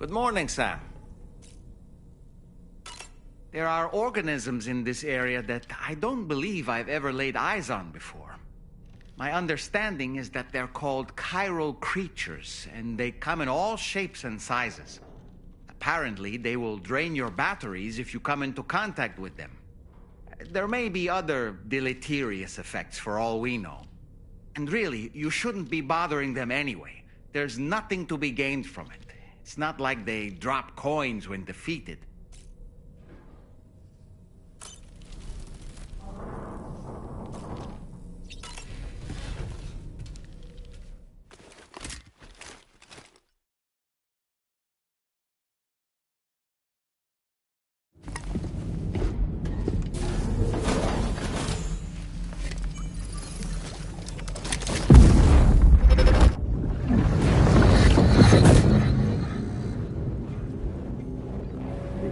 Good morning, Sam. There are organisms in this area that I don't believe I've ever laid eyes on before. My understanding is that they're called chiral creatures, and they come in all shapes and sizes. Apparently, they will drain your batteries if you come into contact with them. There may be other deleterious effects for all we know. And really, you shouldn't be bothering them anyway. There's nothing to be gained from it. It's not like they drop coins when defeated.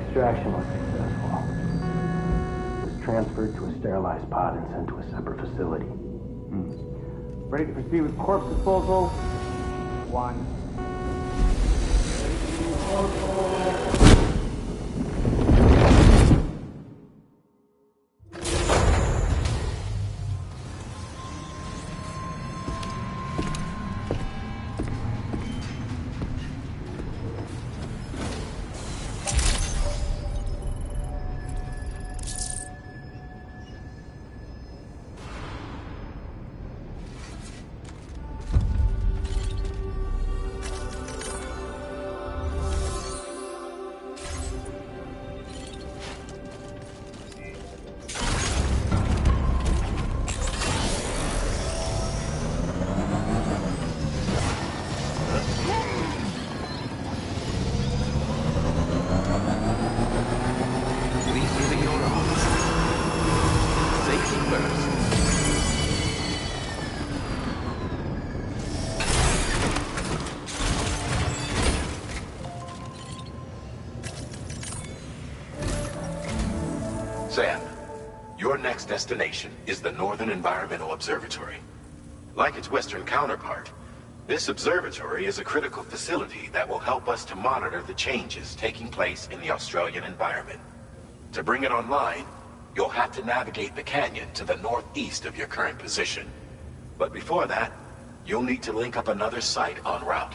Extraction was successful. It was transferred to a sterilized pod and sent to a separate facility. Ready to proceed with corpse disposal? 1. Sam, your next destination is the Northern Environmental Observatory. Like its Western counterpart, this observatory is a critical facility that will help us to monitor the changes taking place in the Australian environment. To bring it online, you'll have to navigate the canyon to the northeast of your current position. But before that, you'll need to link up another site en route.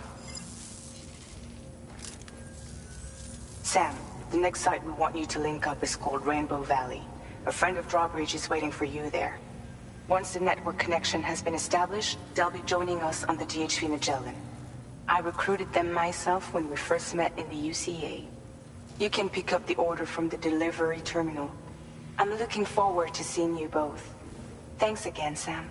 Sam, the next site we want you to link up is called Rainbow Valley. A friend of Drawbridge is waiting for you there. Once the network connection has been established, they'll be joining us on the DHV Magellan. I recruited them myself when we first met in the UCA. You can pick up the order from the delivery terminal. I'm looking forward to seeing you both. Thanks again, Sam.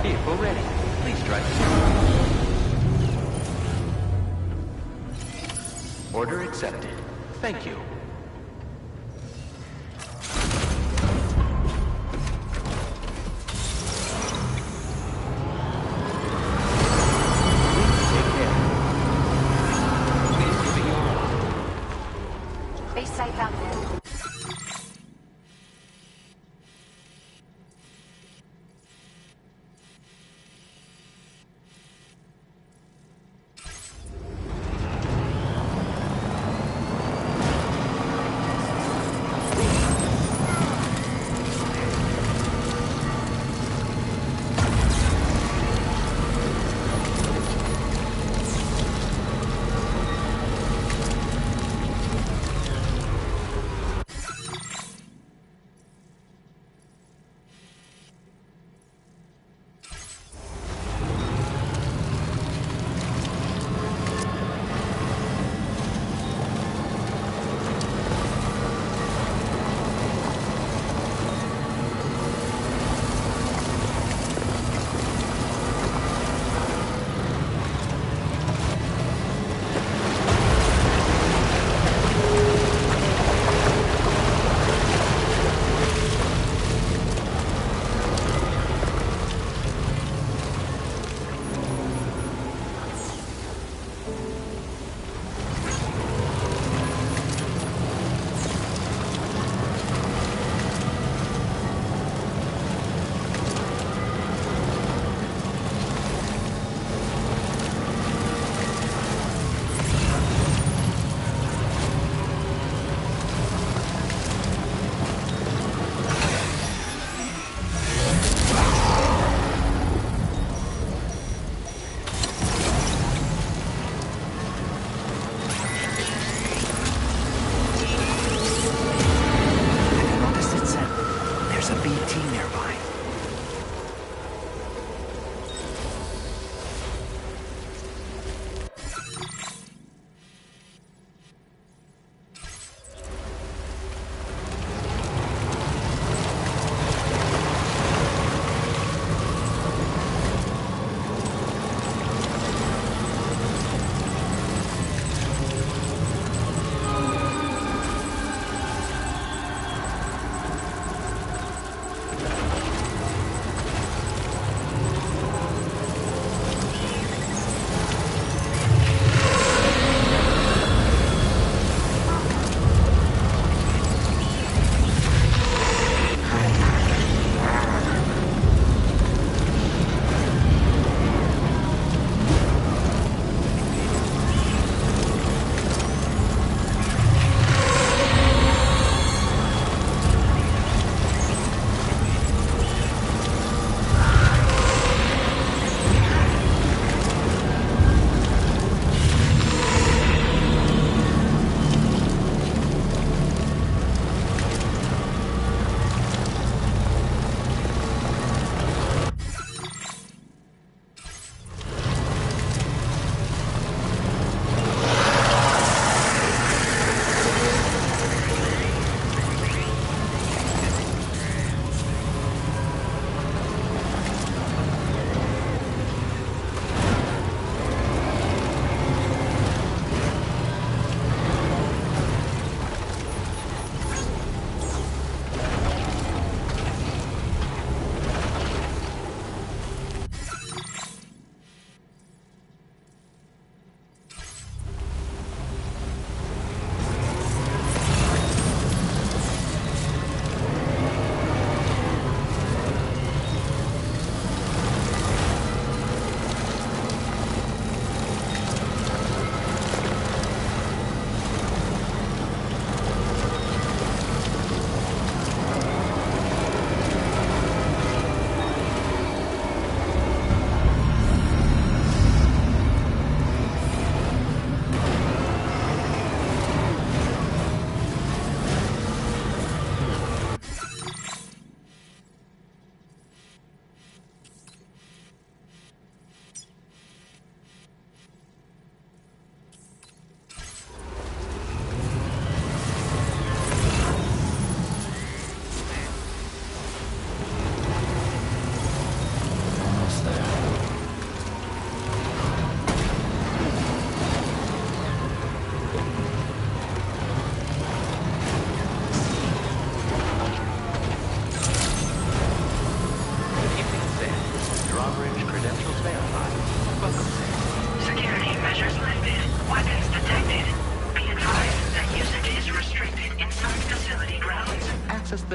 Vehicle ready. Please drive. Order accepted. Thank you. Please take care. Please give me your... Base site out there.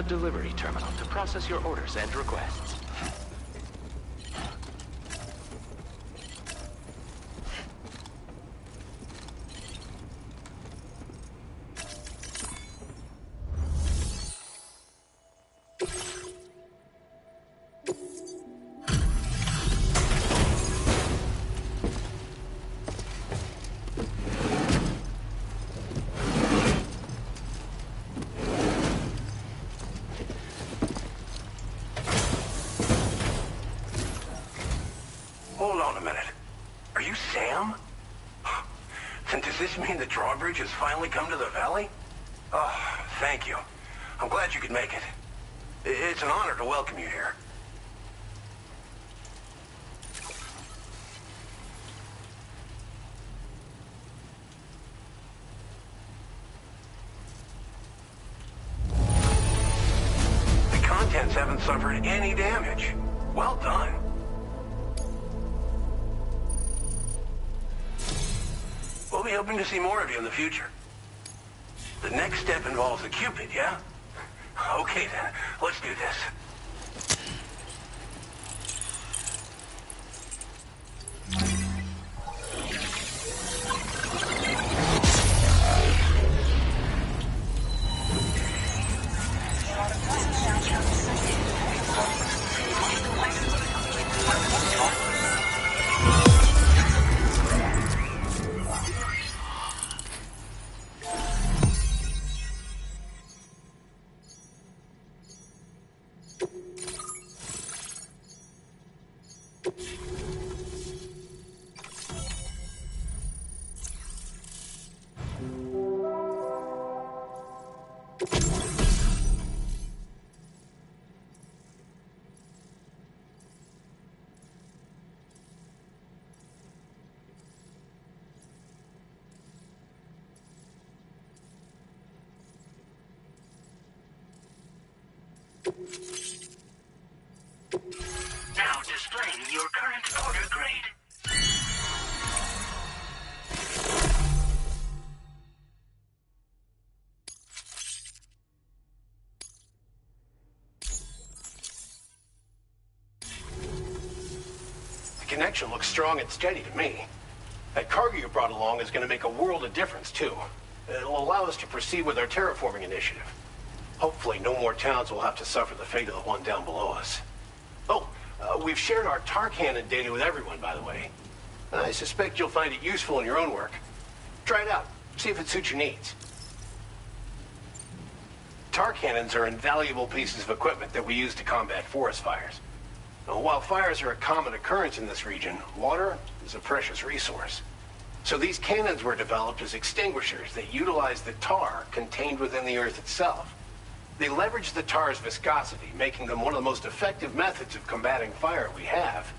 delivery terminal to process your orders and requests. Hold on a minute. Are you Sam? And does this mean the drawbridge has finally come to the valley? Oh, thank you. I'm glad you could make it. It's an honor to welcome you here. The contents haven't suffered any damage. Well done. We'll be hoping to see more of you in the future. The next step involves the Cupid, yeah? Okay then, let's do this. Now displaying your current order grade. The connection looks strong and steady to me. That cargo you brought along is going to make a world of difference, too. It'll allow us to proceed with our terraforming initiative. Hopefully, no more towns will have to suffer the fate of the one down below us. Oh, we've shared our tar cannon data with everyone, by the way. I suspect you'll find it useful in your own work. Try it out. See if it suits your needs. Tar cannons are invaluable pieces of equipment that we use to combat forest fires. Now, while fires are a common occurrence in this region, water is a precious resource. So these cannons were developed as extinguishers that utilize the tar contained within the earth itself. They leverage the tar's viscosity, making them one of the most effective methods of combating fire we have.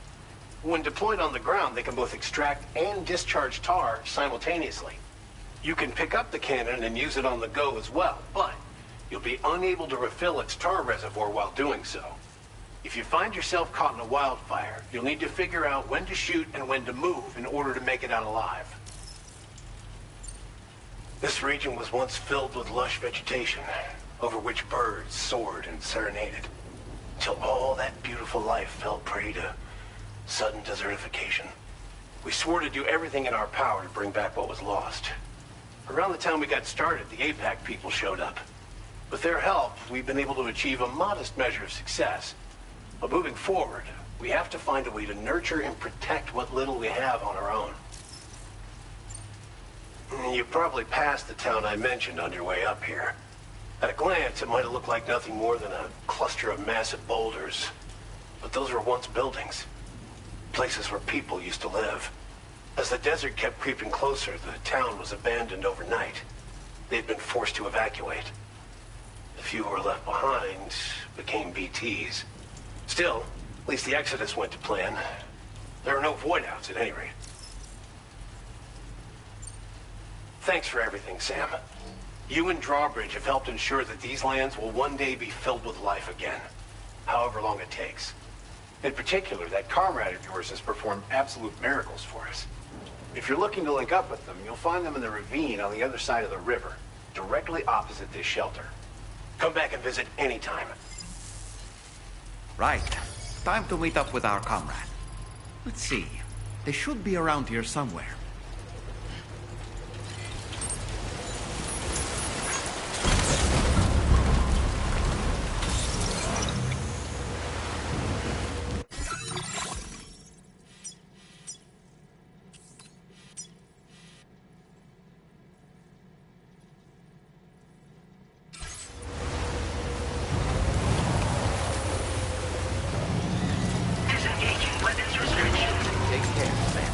When deployed on the ground, they can both extract and discharge tar simultaneously. You can pick up the cannon and use it on the go as well, but you'll be unable to refill its tar reservoir while doing so. If you find yourself caught in a wildfire, you'll need to figure out when to shoot and when to move in order to make it out alive. This region was once filled with lush vegetation, over which birds soared and serenaded, until all that beautiful life fell prey to sudden desertification. We swore to do everything in our power to bring back what was lost. Around the time we got started, the APAC people showed up. With their help, we've been able to achieve a modest measure of success. But moving forward, we have to find a way to nurture and protect what little we have on our own. You probably passed the town I mentioned on your way up here. At a glance, it might have looked like nothing more than a cluster of massive boulders. But those were once buildings. Places where people used to live. As the desert kept creeping closer, the town was abandoned overnight. They'd been forced to evacuate. The few who were left behind became BTs. Still, at least the exodus went to plan. There are no void-outs at any rate. Thanks for everything, Sam. You and Drawbridge have helped ensure that these lands will one day be filled with life again, however long it takes. In particular, that comrade of yours has performed absolute miracles for us. If you're looking to link up with them, you'll find them in the ravine on the other side of the river, directly opposite this shelter. Come back and visit anytime. Right. Time to meet up with our comrade. Let's see. They should be around here somewhere. Disengaging weapons restriction. Take care, Sam.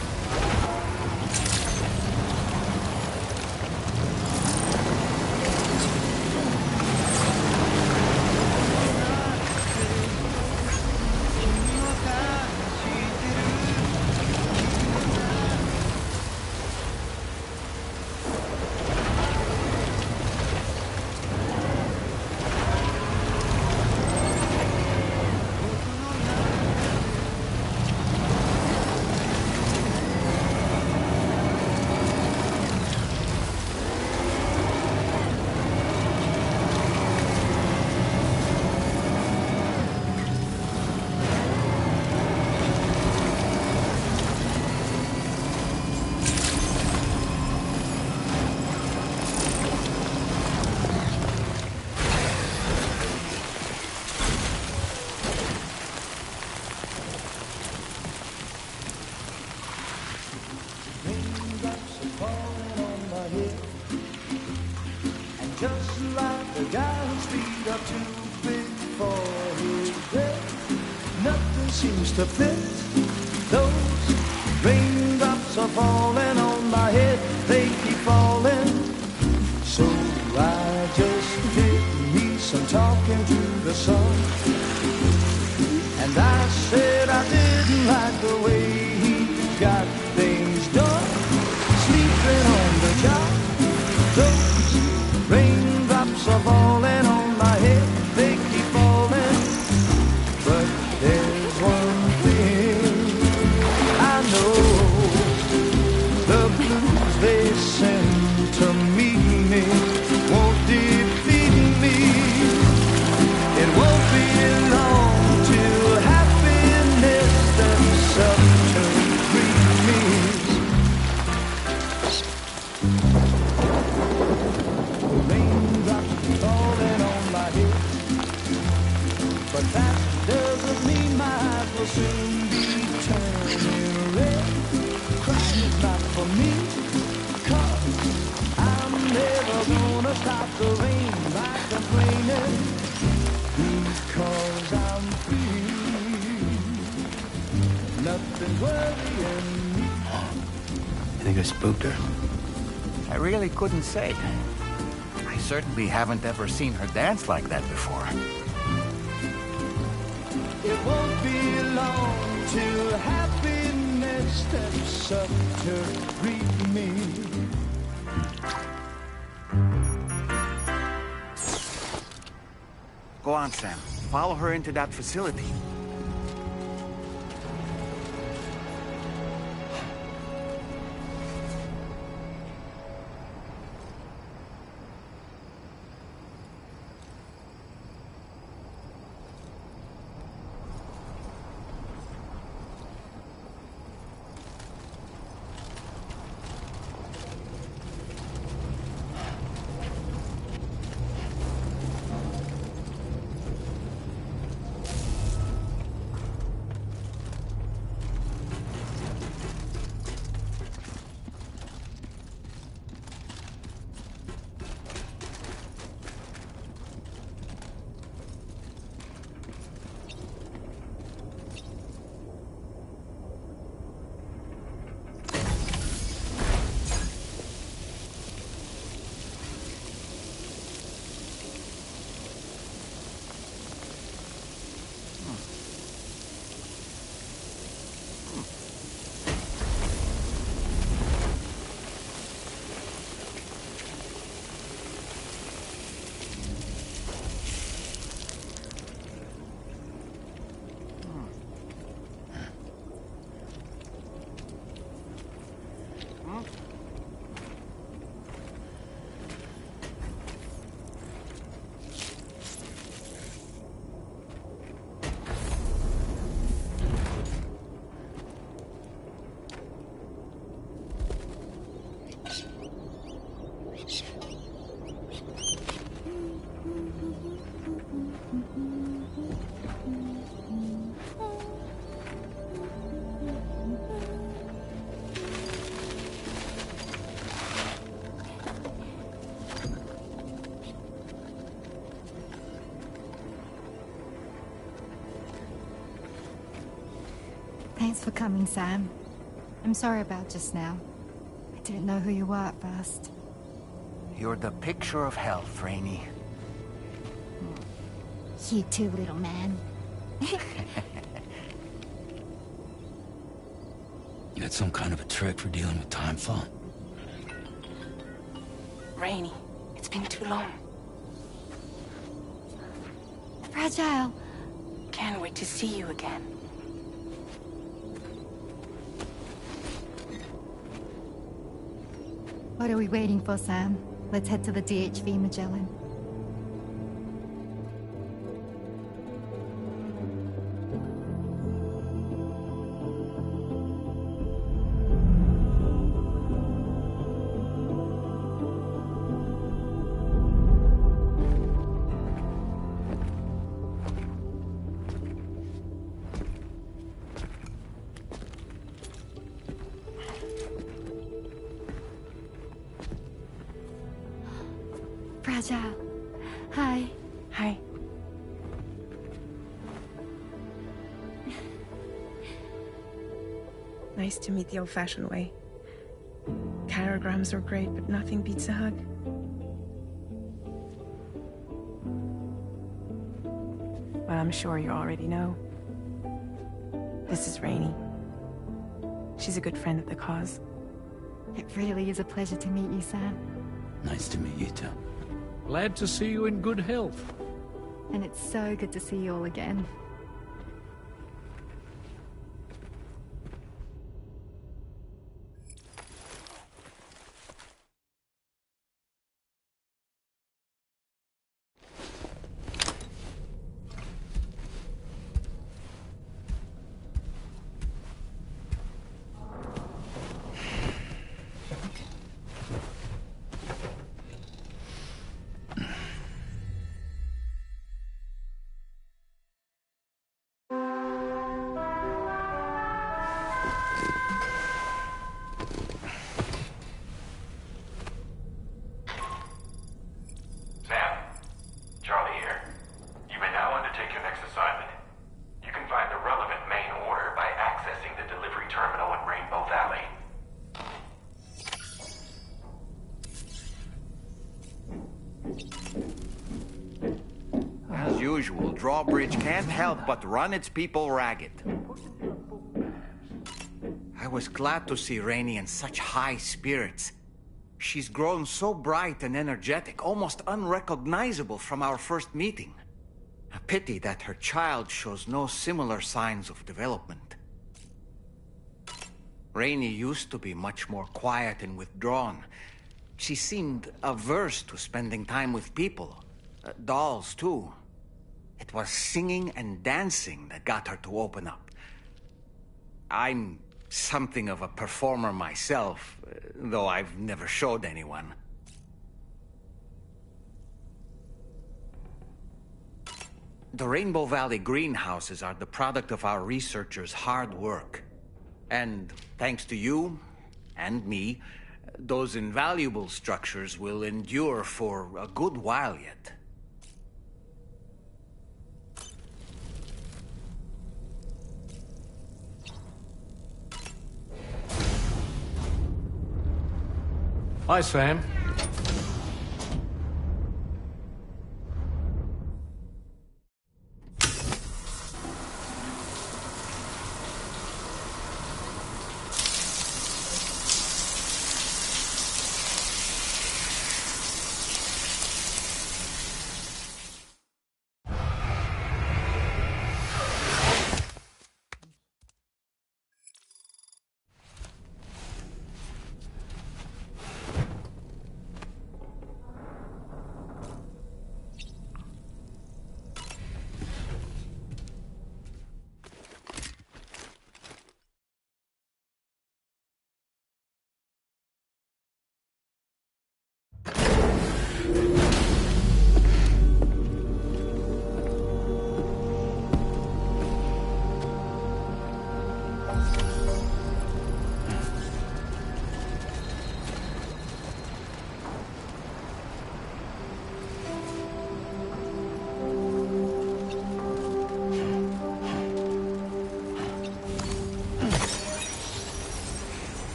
Just like the guy whose feet are too big for his bed. Nothing seems to fit. Those raindrops are falling on my head. They keep falling. So I just did me some talking to the sun. And I said I didn't like the way he got things done. Sleeping on the job. Those raindrops are falling on my head, they keep falling. But there's one thing I know, the blues they send to meet me won't defeat me. It won't be long till happiness steps up to greet me. But that doesn't mean my eyes will soon be turning red. Crying is not for me, 'cause I'm never gonna stop the rain by complaining, because I'm free. Nothing's worrying me. You think I spooked her? I really couldn't say. I certainly haven't ever seen her dance like that before. It won't be long till happiness steps up to greet me. Go on, Sam. Follow her into that facility. Thanks for coming, Sam. I'm sorry about just now. I didn't know who you were at first. You're the picture of health, Rainey. You too, little man. You got some kind of a trick for dealing with timefall? Rainey, it's been too long. Fragile. Can't wait to see you again. What are we waiting for, Sam? Let's head to the DHV Magellan. Fragile. Hi. Hi. Nice to meet the old-fashioned way. Carograms are great, but nothing beats a hug. Well, I'm sure you already know. This is Rainey. She's a good friend of the cause. It really is a pleasure to meet you, Sam. Nice to meet you too. Glad to see you in good health. And it's so good to see you all again. Drawbridge can't help but run its people ragged. I was glad to see Rainey in such high spirits. She's grown so bright and energetic, almost unrecognizable from our first meeting. A pity that her child shows no similar signs of development. Rainey used to be much more quiet and withdrawn. She seemed averse to spending time with people. Dolls, too. It was singing and dancing that got her to open up. I'm something of a performer myself, though I've never showed anyone. The Rainbow Valley greenhouses are the product of our researchers' hard work. And thanks to you and me, those invaluable structures will endure for a good while yet. Hi, Sam.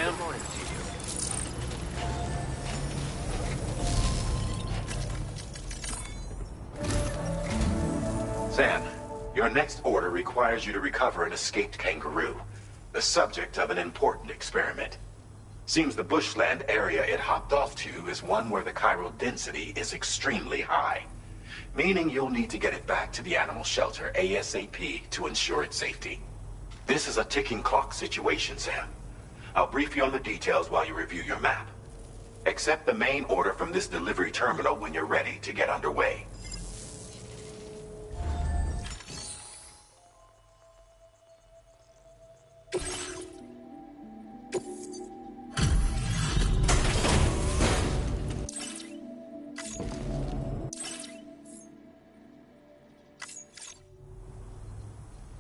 Good morning to you. Sam, your next order requires you to recover an escaped kangaroo, the subject of an important experiment. Seems the bushland area it hopped off to is one where the chiral density is extremely high, meaning you'll need to get it back to the animal shelter ASAP to ensure its safety. This is a ticking clock situation, Sam. I'll brief you on the details while you review your map. Accept the main order from this delivery terminal when you're ready to get underway.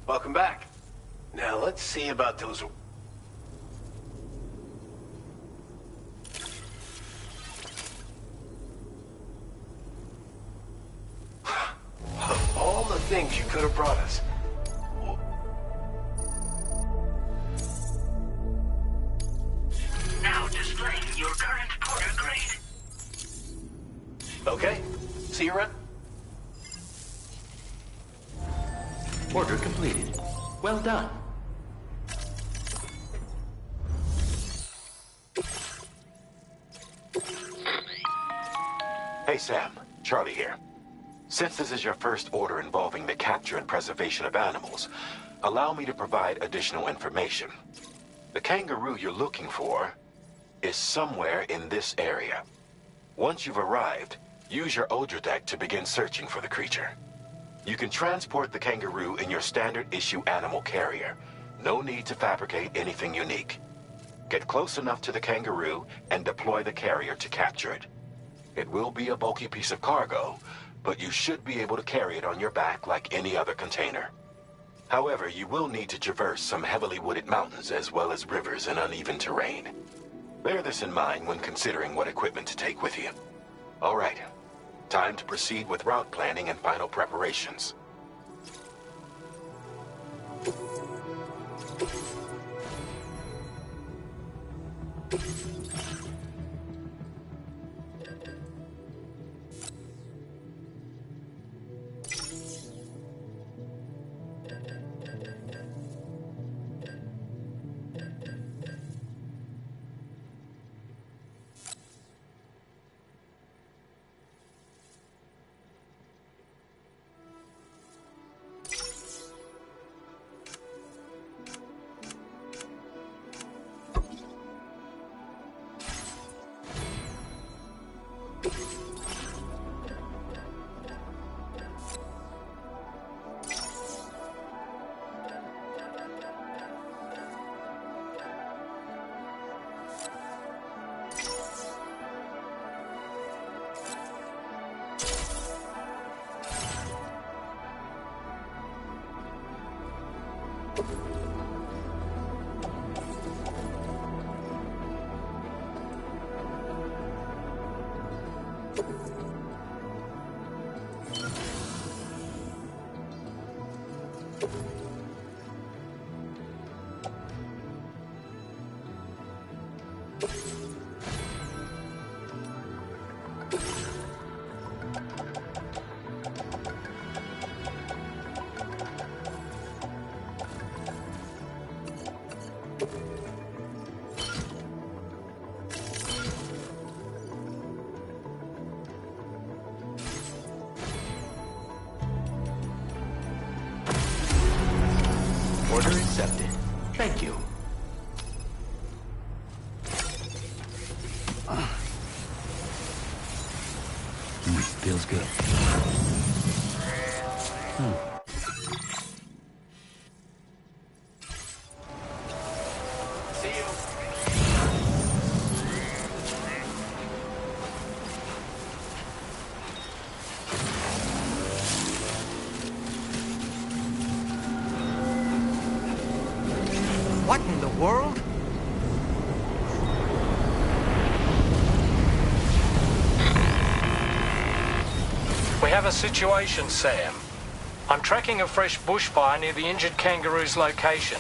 Welcome back. Now let's see about those... Of all the things you could have brought us. Now displaying your current porter grade. Okay. See you around. Order completed. Well done. Hey Sam, Charlie here. Since this is your first order involving the capture and preservation of animals, allow me to provide additional information. The kangaroo you're looking for is somewhere in this area. Once you've arrived, use your Odra deck to begin searching for the creature. You can transport the kangaroo in your standard issue animal carrier. No need to fabricate anything unique. Get close enough to the kangaroo and deploy the carrier to capture it. It will be a bulky piece of cargo, but you should be able to carry it on your back like any other container. However, you will need to traverse some heavily wooded mountains as well as rivers and uneven terrain. Bear this in mind when considering what equipment to take with you. All right. Time to proceed with route planning and final preparations. Order accepted. Thank you. Feels good. See you. What in the world? We have a situation, Sam. I'm tracking a fresh bushfire near the injured kangaroo's location.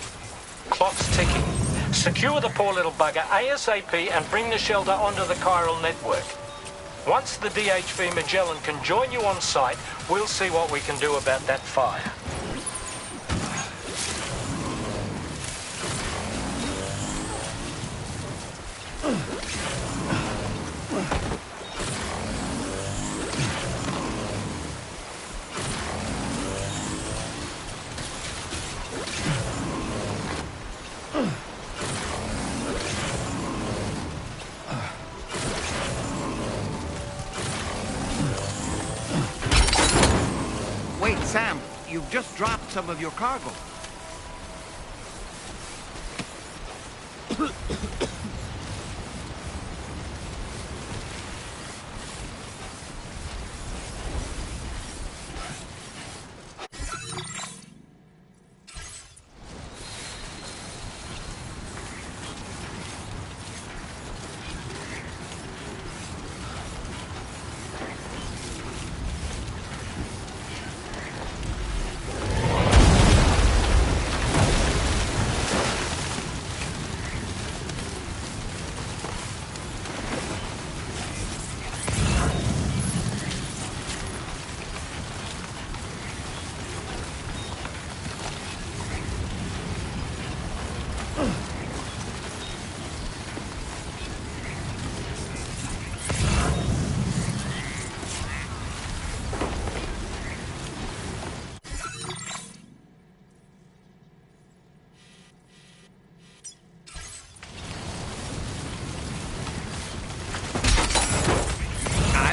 Clock's ticking. Secure the poor little bugger ASAP and bring the shelter onto the chiral network. Once the DHV Magellan can join you on site, we'll see what we can do about that fire. Wait, Sam, you've just dropped some of your cargo.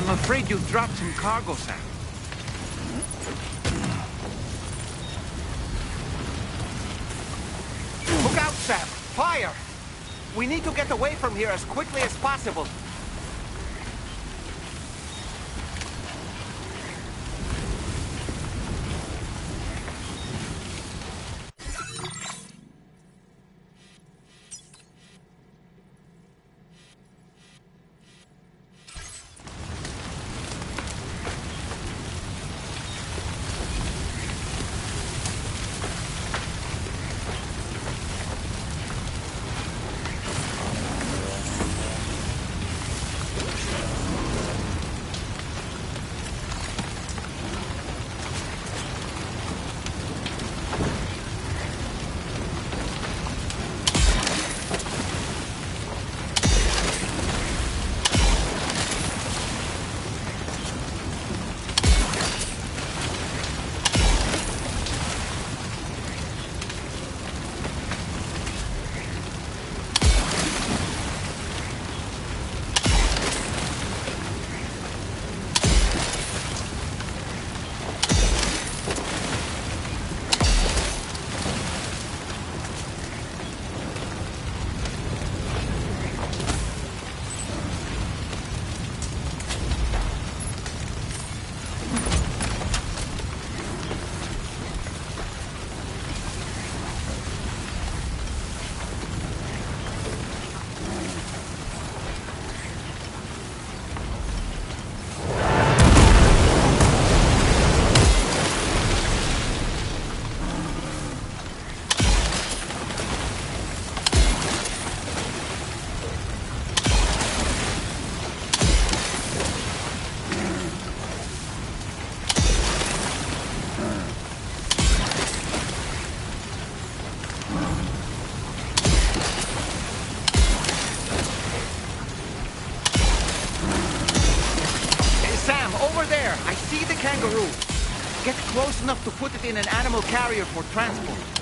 I'm afraid you've dropped some cargo, Sam. Look out, Sam! Fire! We need to get away from here as quickly as possible. Kangaroo. Get close enough to put it in an animal carrier for transport.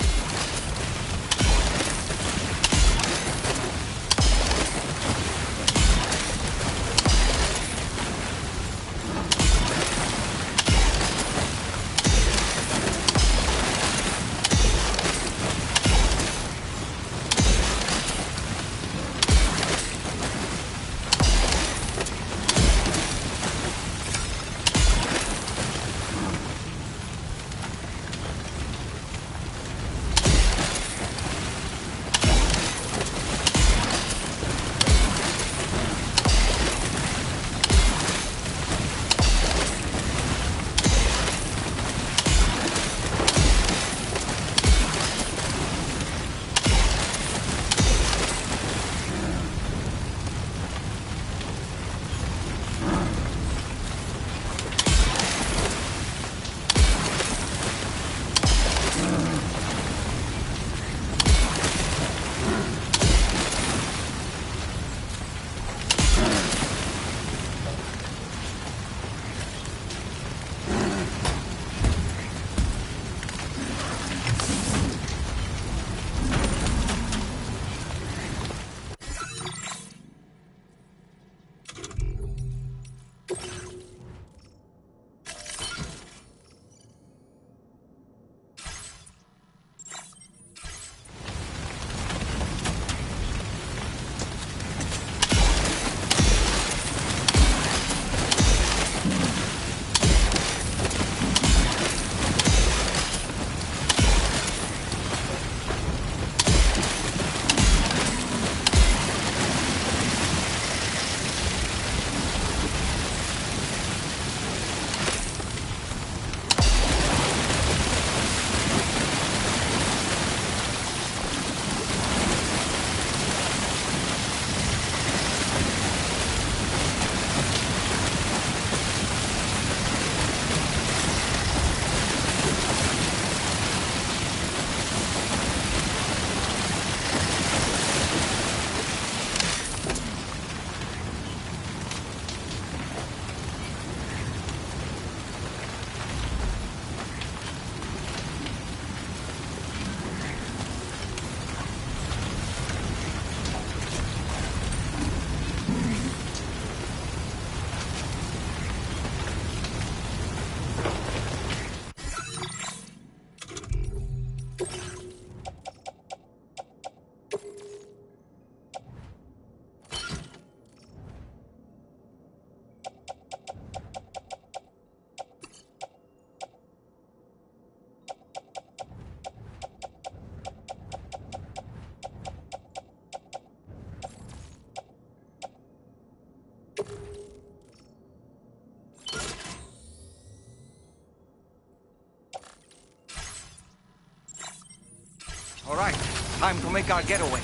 All right, time to make our getaway.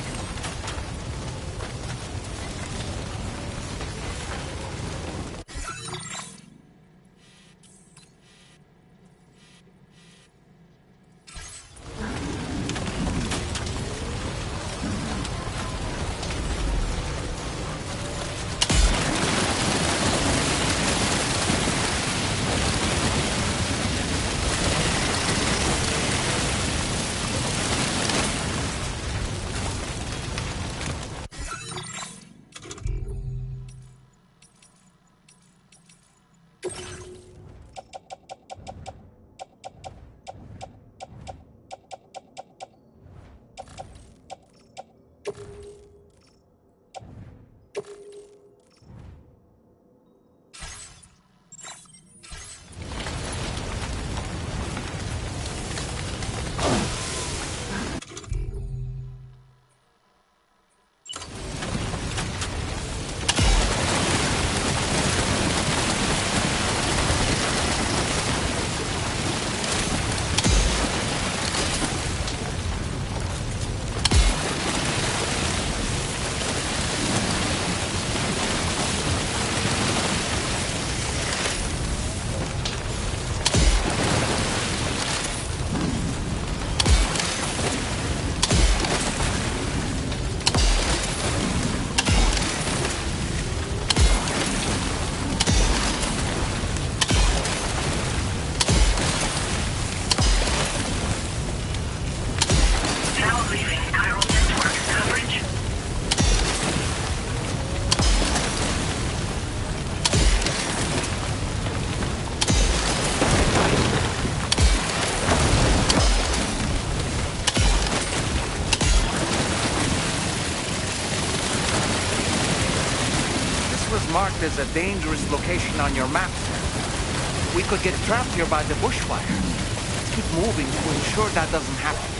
Marked as a dangerous location on your map, sir. We could get trapped here by the bushfire. Let's keep moving to ensure that doesn't happen.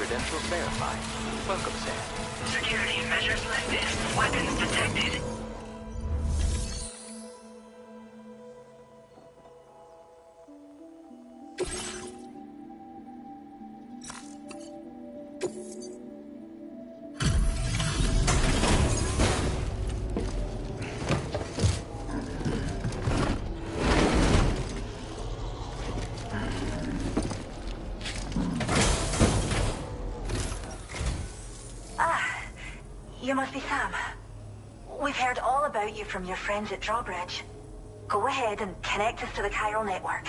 credentials verified. Welcome, Sam. Security measures like this. Weapons detected. You must be Sam. We've heard all about you from your friends at Drawbridge. Go ahead and connect us to the chiral network.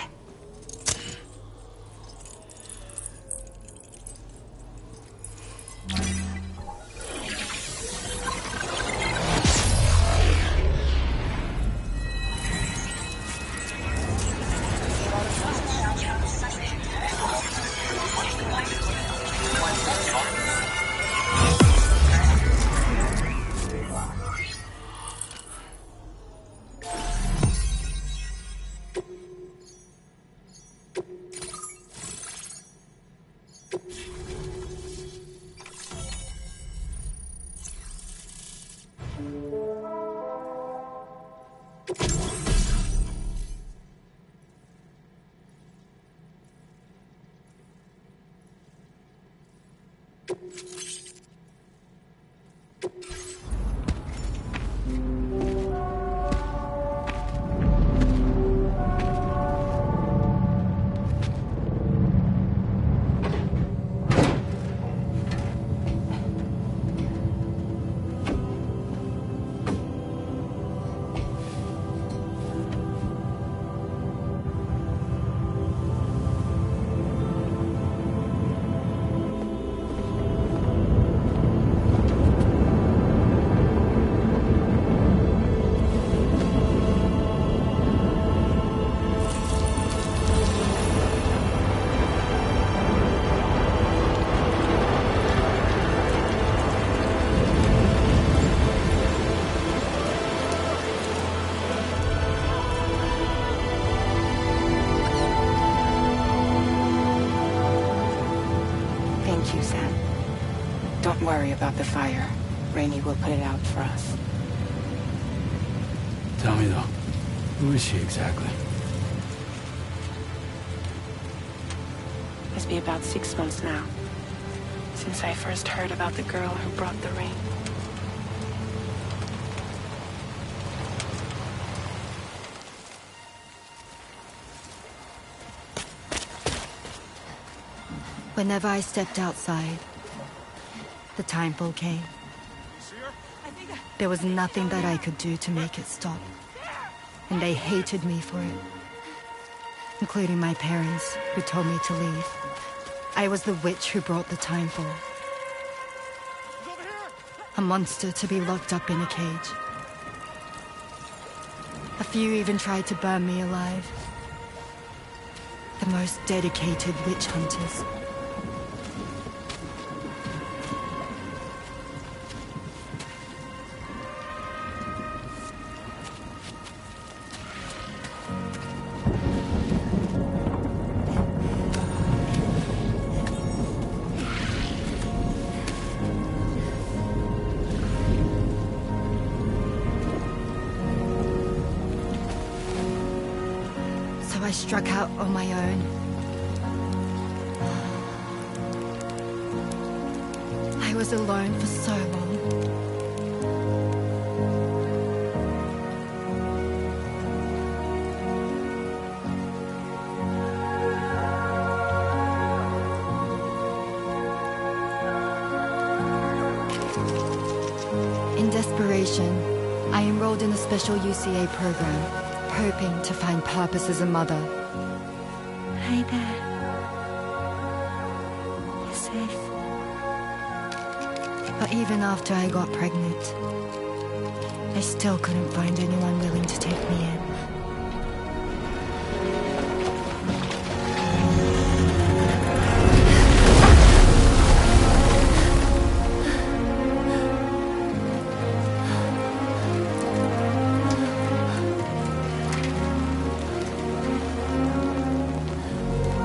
Don't worry about the fire. Rainey will put it out for us. Tell me though, who is she exactly? It's been about 6 months now, since I first heard about the girl who brought the rain. Whenever I stepped outside, the timefall came. There was nothing that I could do to make it stop. And they hated me for it. Including my parents, who told me to leave. I was the witch who brought the timefall. A monster to be locked up in a cage. A few even tried to burn me alive. The most dedicated witch hunters. I struck out on my own. I was alone for so long. In desperation, I enrolled in a special UCA program. Hoping to find purpose as a mother. Hi there. You're safe. But even after I got pregnant, I still couldn't find anyone willing to take me in.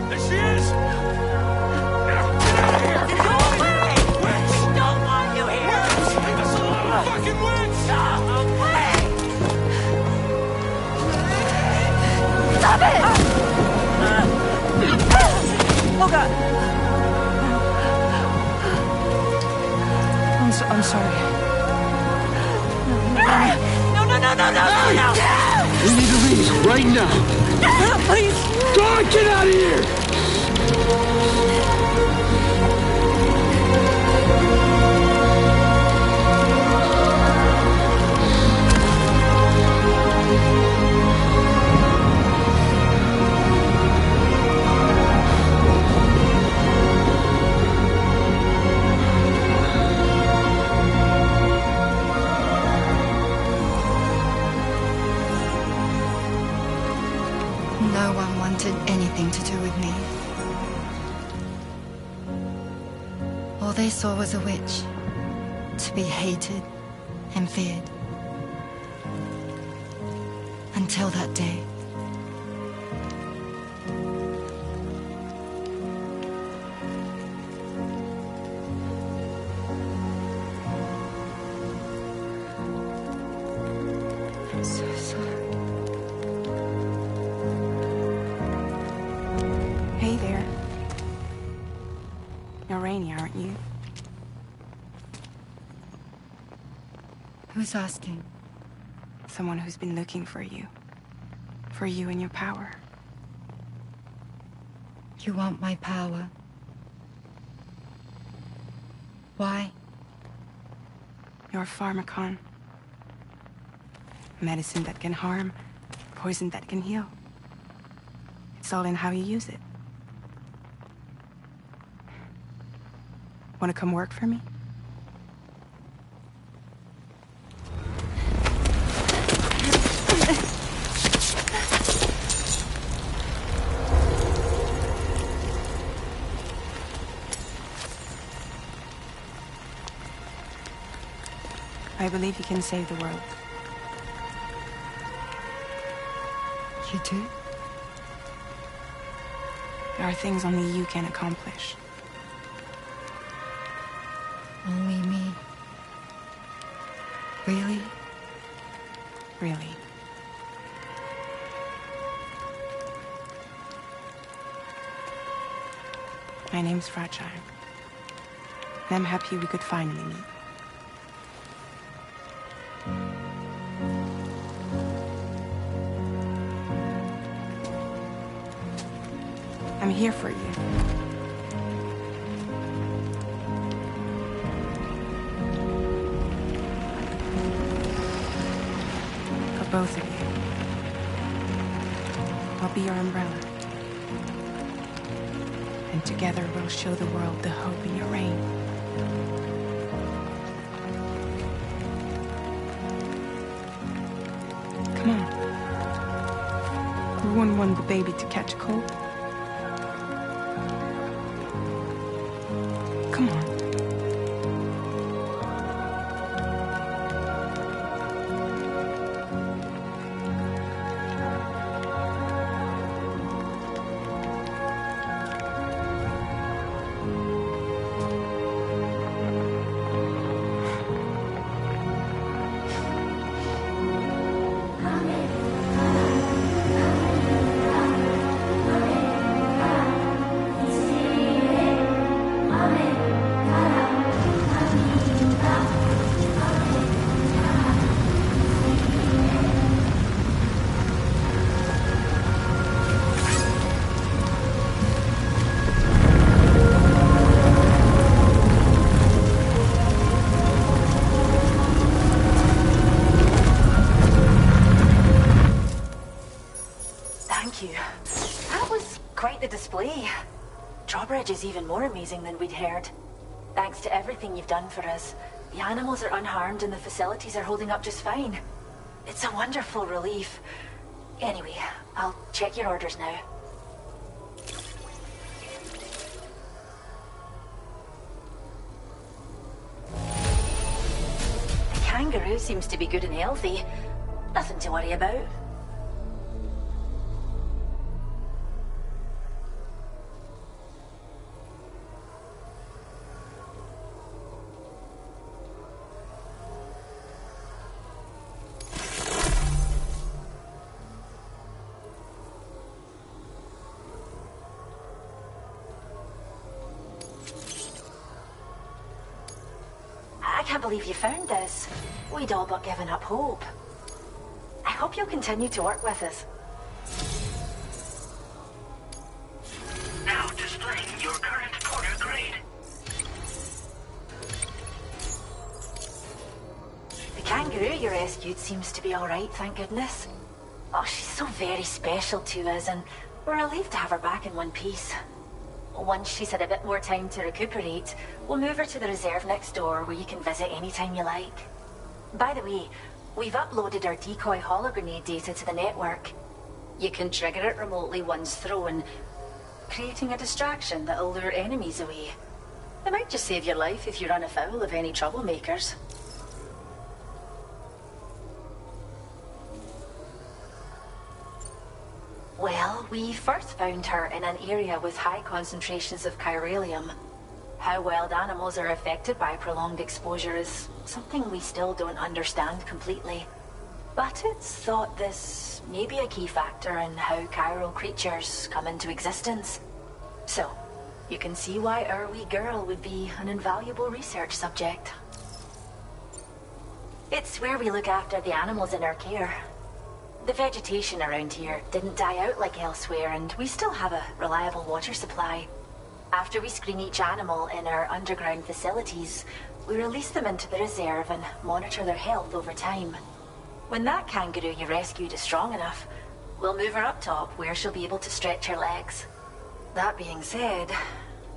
There she is! Get out of here! Stop it! Oh, God. I'm sorry. No. We need to leave right now. Please. God, get out of here! No one wanted anything to do with me. All they saw was a witch, to be hated and feared. Until that day. I'm so sorry. Hey there. You're Rainey, aren't you? Who's asking? Someone who's been looking for you. For you and your power. You want my power? Why? You're a pharmacon. Medicine that can harm, poison that can heal. It's all in how you use it. Want to come work for me? I believe you can save the world. You do? There are things only you can accomplish. Only me. Really? Really. My name's Fragile. And I'm happy we could finally meet. I'm here for you. For both of you. I'll be your umbrella. And together we'll show the world the hope in your reign. Come on. We wouldn't want the baby to catch a cold. Come on. Display. Drawbridge is even more amazing than we'd heard. Thanks to everything you've done for us, the animals are unharmed and the facilities are holding up just fine. It's a wonderful relief. Anyway, I'll check your orders now. The kangaroo seems to be good and healthy. Nothing to worry about. believe you found this. We'd all but given up hope. I hope you'll continue to work with us. Now displaying your current porter grade. The kangaroo you rescued seems to be alright, thank goodness. Oh, she's so very special to us, and we're relieved to have her back in one piece. Once she's had a bit more time to recuperate, we'll move her to the reserve next door where you can visit anytime you like. By the way, we've uploaded our decoy hologrenade data to the network. You can trigger it remotely once thrown, creating a distraction that'll lure enemies away. It might just save your life if you run afoul of any troublemakers. Well, we first found her in an area with high concentrations of chiralium. How wild animals are affected by prolonged exposure is something we still don't understand completely. But it's thought this may be a key factor in how chiral creatures come into existence. So, you can see why our wee girl would be an invaluable research subject. It's where we look after the animals in our care. The vegetation around here didn't die out like elsewhere, and we still have a reliable water supply. After we screen each animal in our underground facilities, we release them into the reserve and monitor their health over time. When that kangaroo you rescued is strong enough, we'll move her up top where she'll be able to stretch her legs. That being said,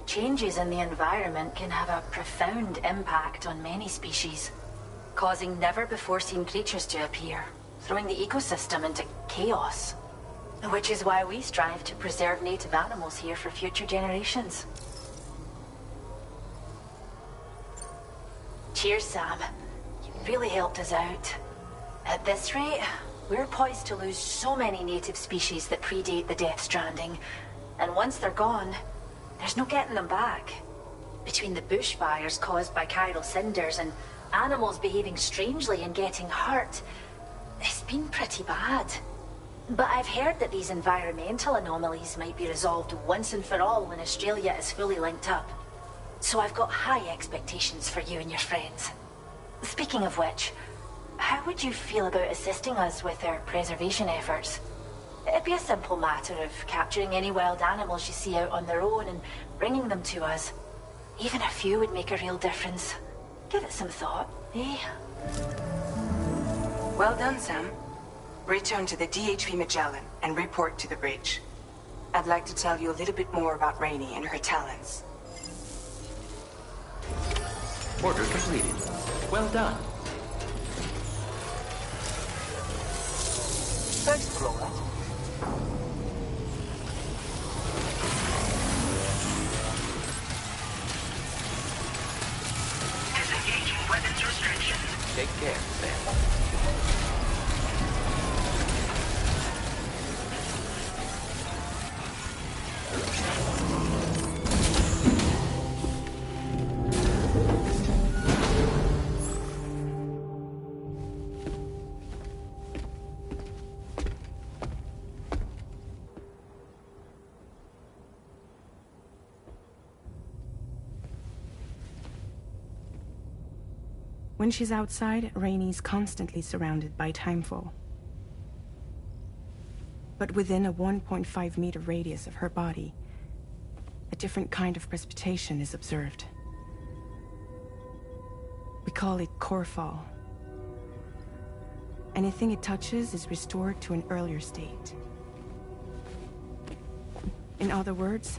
changes in the environment can have a profound impact on many species, causing never-before-seen creatures to appear, throwing the ecosystem into chaos. Which is why we strive to preserve native animals here for future generations. Cheers, Sam. You really helped us out. At this rate, we're poised to lose so many native species that predate the Death Stranding. And once they're gone, there's no getting them back. Between the bushfires caused by chiral cinders and animals behaving strangely and getting hurt, it's been pretty bad. But I've heard that these environmental anomalies might be resolved once and for all when Australia is fully linked up. So I've got high expectations for you and your friends. Speaking of which, how would you feel about assisting us with our preservation efforts? It'd be a simple matter of capturing any wild animals you see out on their own and bringing them to us. Even a few would make a real difference. Give it some thought, eh? Well done, Sam. Return to the DHV Magellan and report to the bridge. I'd like to tell you a little bit more about Rainey and her talents. Order completed. Well done. Thanks, Flora. Disengaging weapons restrictions. Take care, Sam. When she's outside, Rainey's constantly surrounded by timefall. But within a 1.5-meter radius of her body, a different kind of precipitation is observed. We call it core fall. Anything it touches is restored to an earlier state. In other words,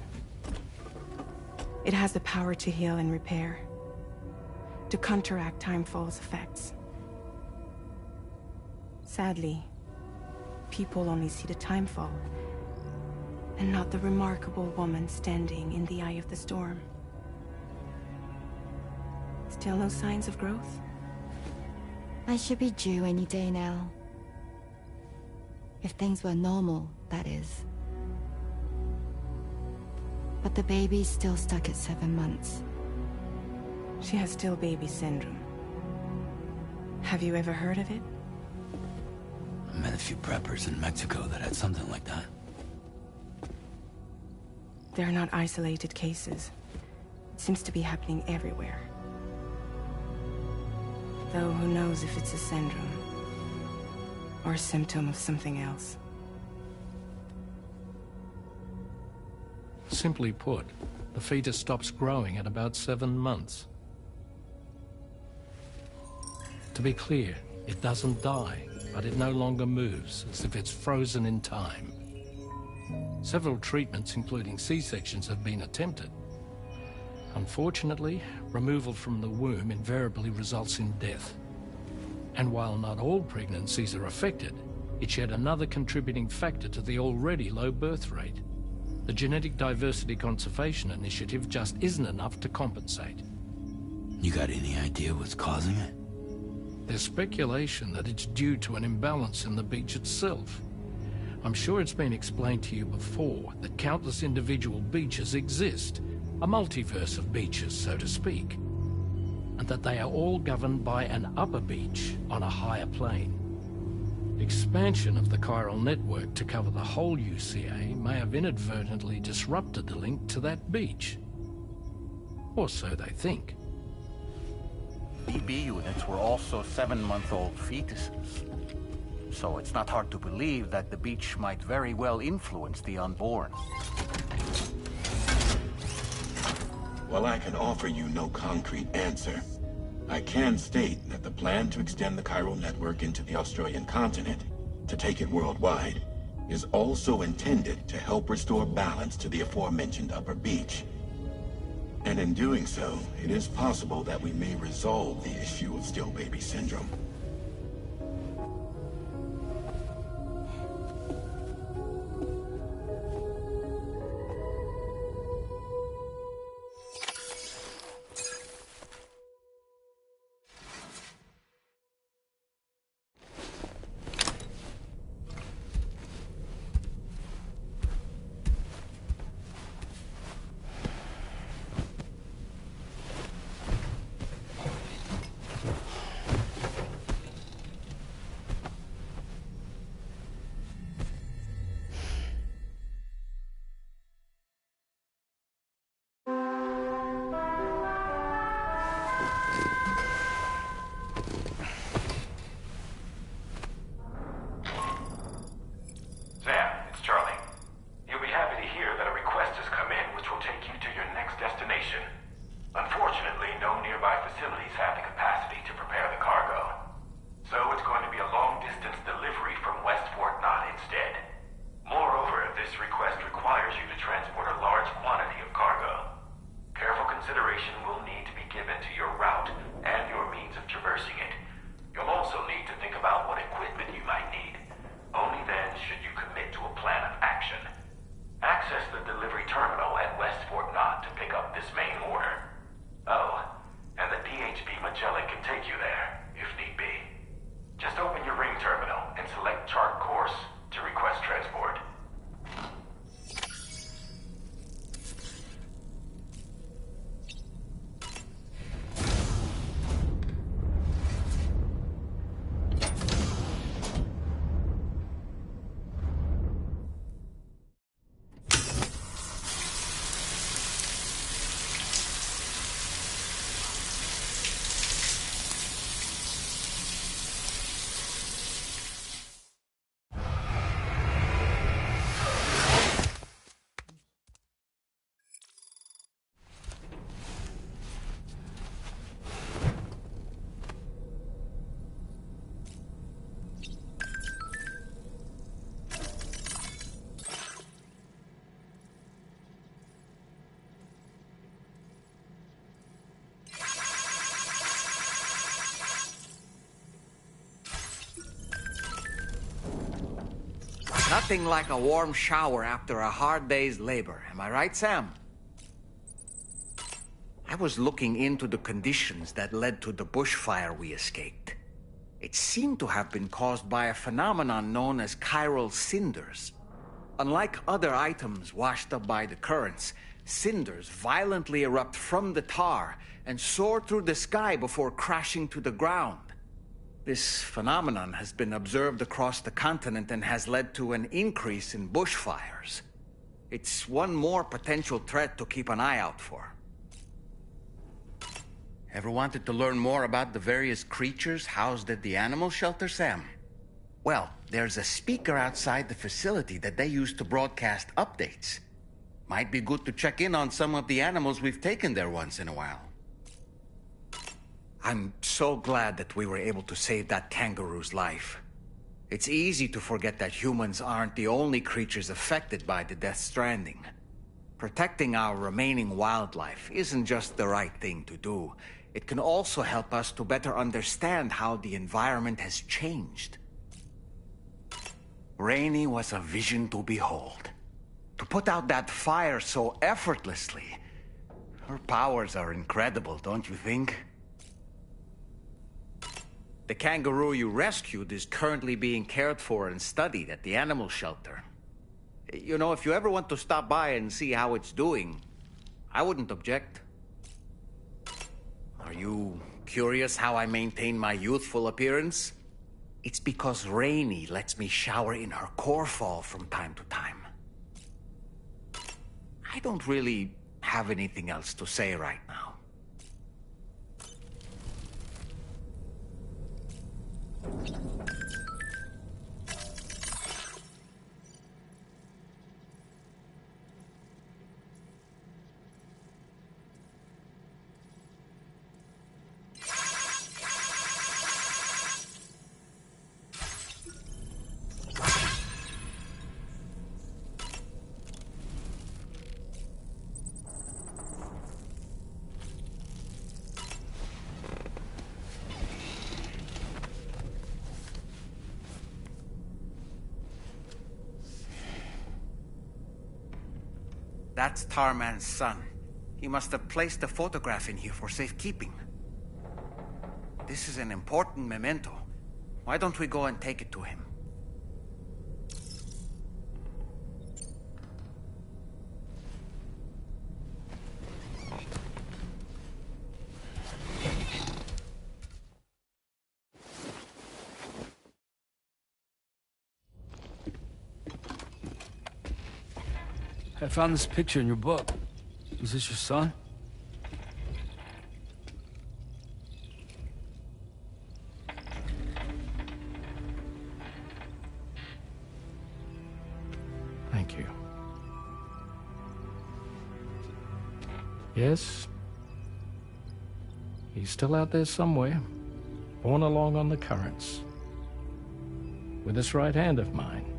it has the power to heal and repair, to counteract timefall's effects. Sadly, people only see the timefall, and not the remarkable woman standing in the eye of the storm. Still no signs of growth? I should be due any day now. If things were normal, that is. But the baby's still stuck at 7 months. She has still baby syndrome. Have you ever heard of it? I met a few preppers in Mexico that had something like that. They're not isolated cases. It seems to be happening everywhere. Though who knows if it's a syndrome or a symptom of something else. Simply put, the fetus stops growing at about 7 months. To be clear, it doesn't die, but it no longer moves, as if it's frozen in time. Several treatments, including C-sections, have been attempted. Unfortunately, removal from the womb invariably results in death. And while not all pregnancies are affected, it's yet another contributing factor to the already low birth rate. The Genetic Diversity Conservation Initiative just isn't enough to compensate. You got any idea what's causing it? There's speculation that it's due to an imbalance in the beach itself. I'm sure it's been explained to you before that countless individual beaches exist, a multiverse of beaches, so to speak, and that they are all governed by an upper beach on a higher plane. Expansion of the chiral network to cover the whole UCA may have inadvertently disrupted the link to that beach. Or so they think. BB units were also 7-month-old fetuses. So it's not hard to believe that the beach might very well influence the unborn. While I can offer you no concrete answer, I can state that the plan to extend the chiral network into the Australian continent, to take it worldwide, is also intended to help restore balance to the aforementioned upper beach. And in doing so, it is possible that we may resolve the issue of still baby syndrome. Nothing like a warm shower after a hard day's labor. Am I right, Sam? I was looking into the conditions that led to the bushfire we escaped. It seemed to have been caused by a phenomenon known as chiral cinders. Unlike other items washed up by the currents, cinders violently erupt from the tar and soar through the sky before crashing to the ground. This phenomenon has been observed across the continent and has led to an increase in bushfires. It's one more potential threat to keep an eye out for. Ever wanted to learn more about the various creatures housed at the animal shelter, Sam? Well, there's a speaker outside the facility that they use to broadcast updates. Might be good to check in on some of the animals we've taken there once in a while. I'm so glad that we were able to save that kangaroo's life. It's easy to forget that humans aren't the only creatures affected by the Death Stranding. Protecting our remaining wildlife isn't just the right thing to do. It can also help us to better understand how the environment has changed. Rainey was a vision to behold. To put out that fire so effortlessly. Her powers are incredible, don't you think? The kangaroo you rescued is currently being cared for and studied at the animal shelter. You know, if you ever want to stop by and see how it's doing, I wouldn't object. Are you curious how I maintain my youthful appearance? It's because Rainey lets me shower in her core fall from time to time. I don't really have anything else to say right now. That's Tarman's son. He must have placed a photograph in here for safekeeping. This is an important memento. Why don't we go and take it to him? I found this picture in your book. Is this your son? Thank you. Yes. He's still out there somewhere, borne along on the currents. With this right hand of mine.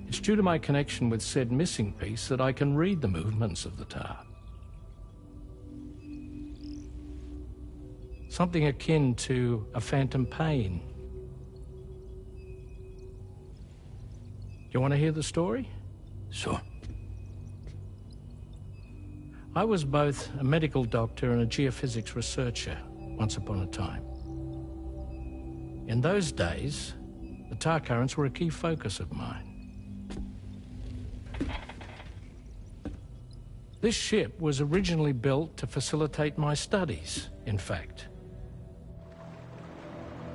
It's due to my connection with said missing piece that I can read the movements of the tar. Something akin to a phantom pain. You want to hear the story? Sure. I was both a medical doctor and a geophysics researcher once upon a time. In those days, the tar currents were a key focus of mine. This ship was originally built to facilitate my studies, in fact.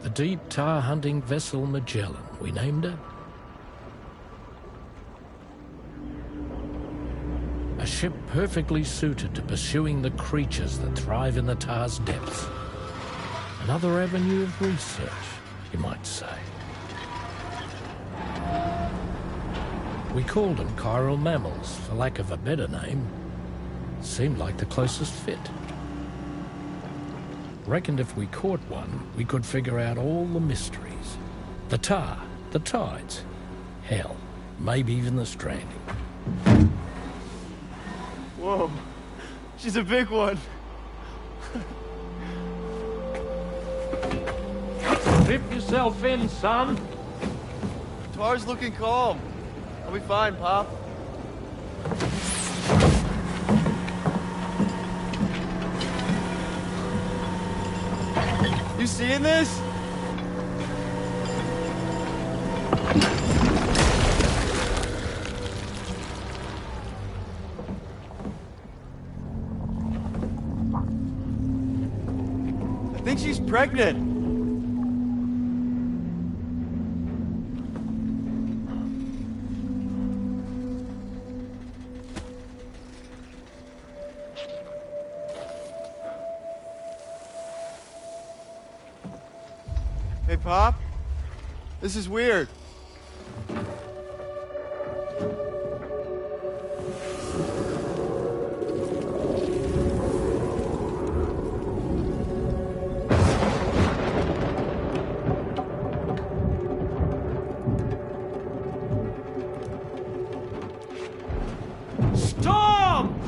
The deep tar hunting vessel Magellan, we named it. A ship perfectly suited to pursuing the creatures that thrive in the tar's depths. Another avenue of research, you might say. We called them chiral mammals, for lack of a better name. Seemed like the closest fit. Reckoned if we caught one, we could figure out all the mysteries. The tar, the tides, hell, maybe even the stranding. Whoa, she's a big one. Dip yourself in, son. Tar's looking calm. I'll be fine, Pop. You seeing this? I think she's pregnant. Hey, Pop? This is weird. Storm!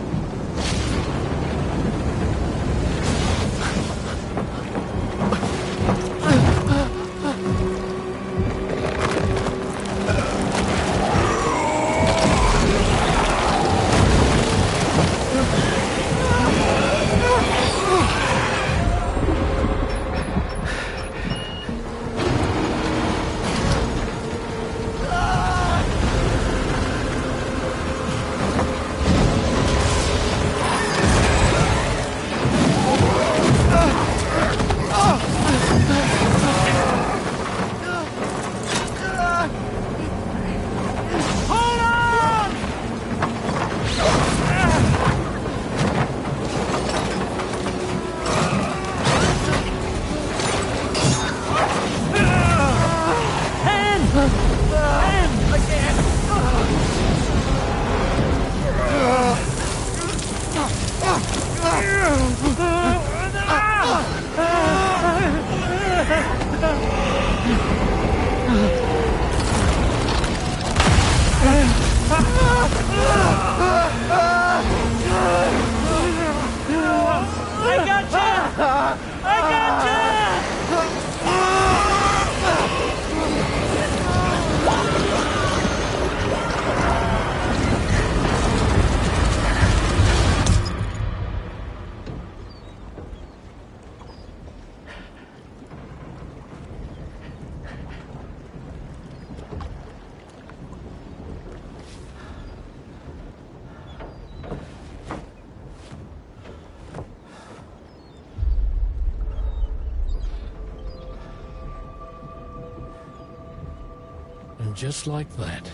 Just like that,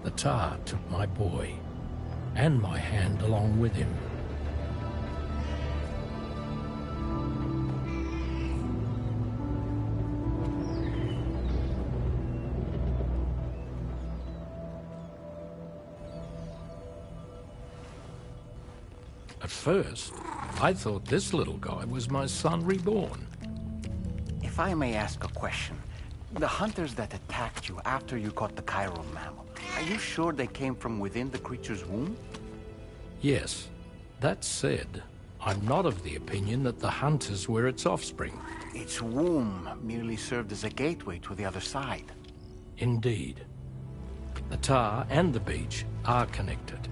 the tar took my boy, and my hand along with him. At first, I thought this little guy was my son reborn. If I may ask a question, the hunters that attacked you after you caught the chiral mammal, are you sure they came from within the creature's womb? Yes. That said, I'm not of the opinion that the hunters were its offspring. Its womb merely served as a gateway to the other side. Indeed. The tar and the beach are connected.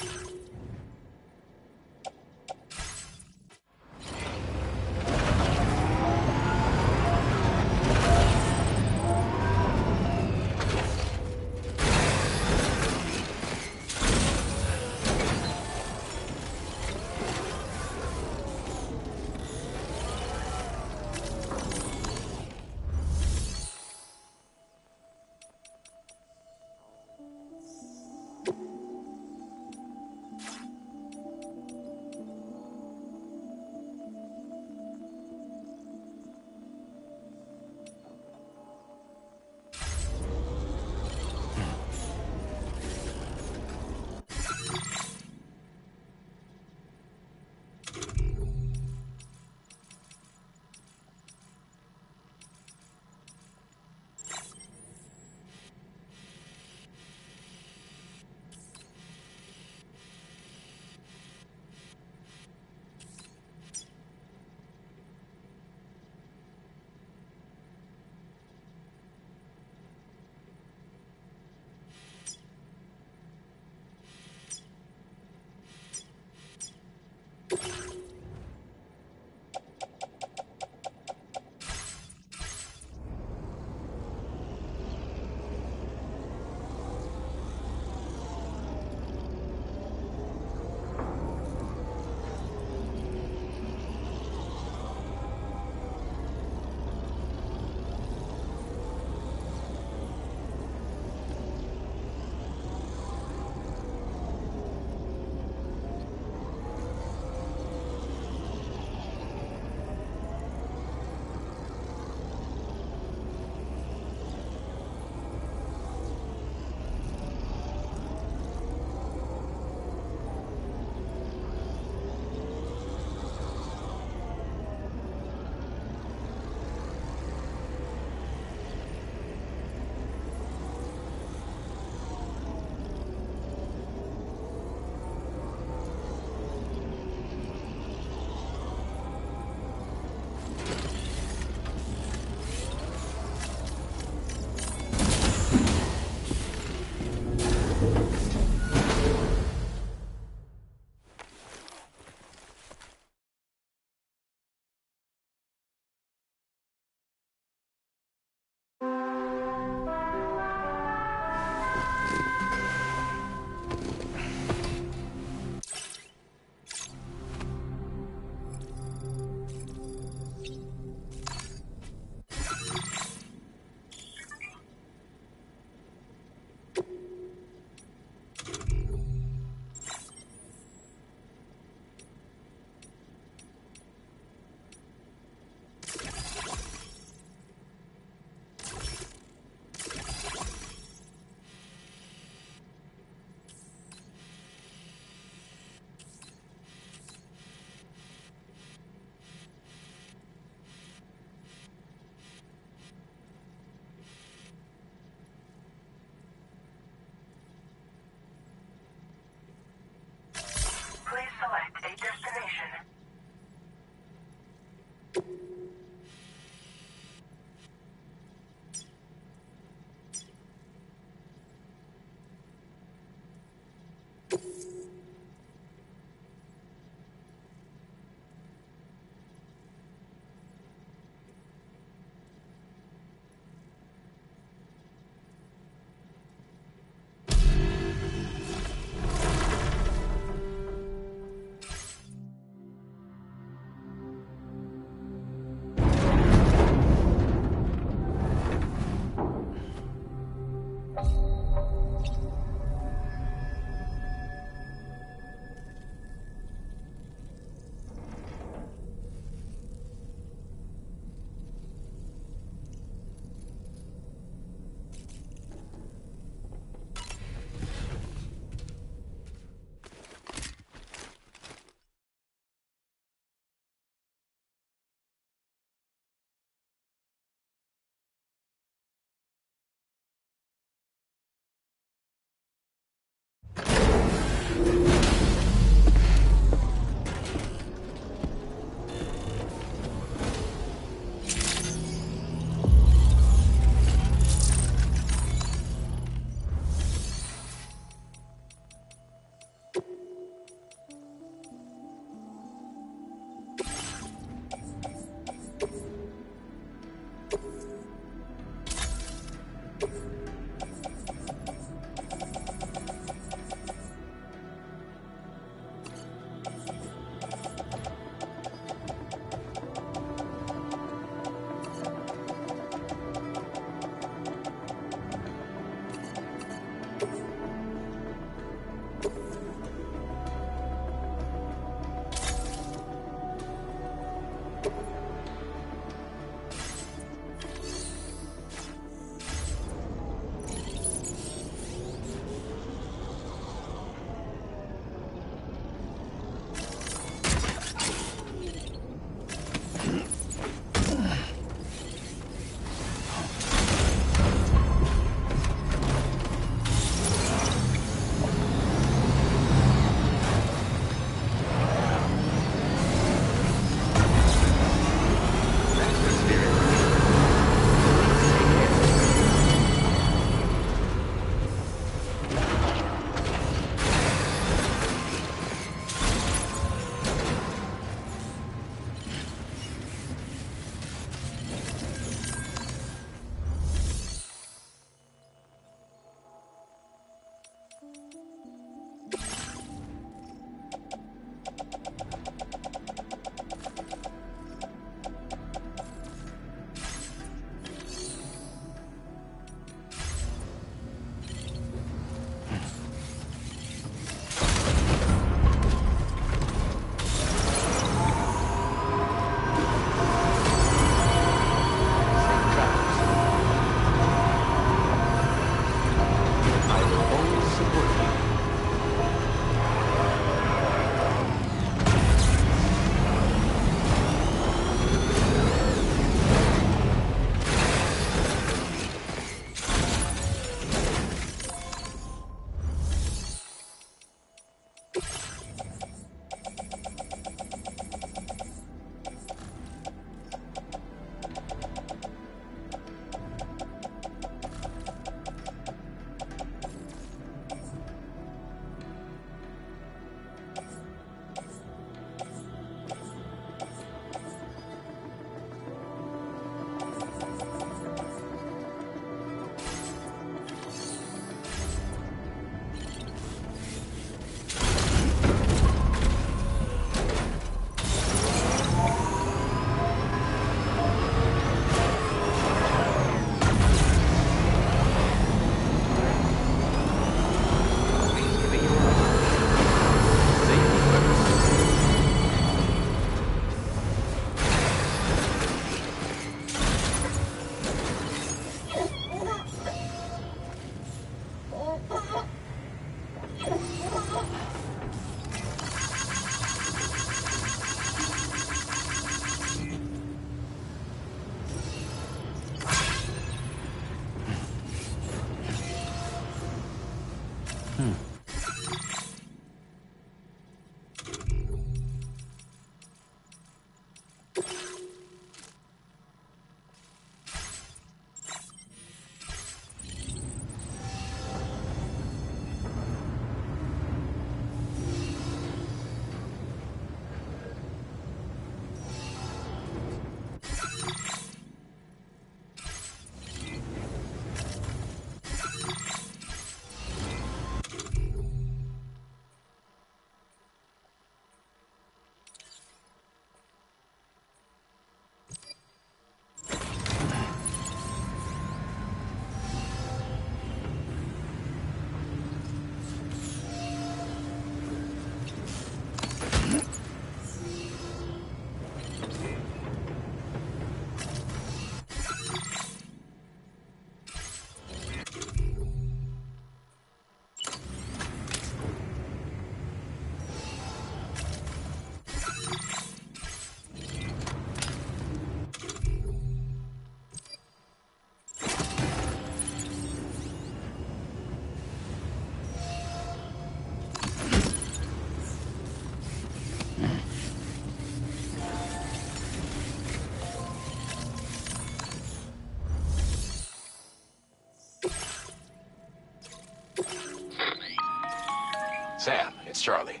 Sam, it's Charlie.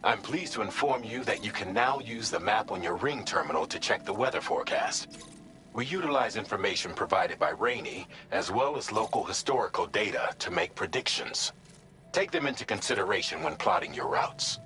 I'm pleased to inform you that you can now use the map on your ring terminal to check the weather forecast. We utilize information provided by Rainey, as well as local historical data, to make predictions. Take them into consideration when plotting your routes.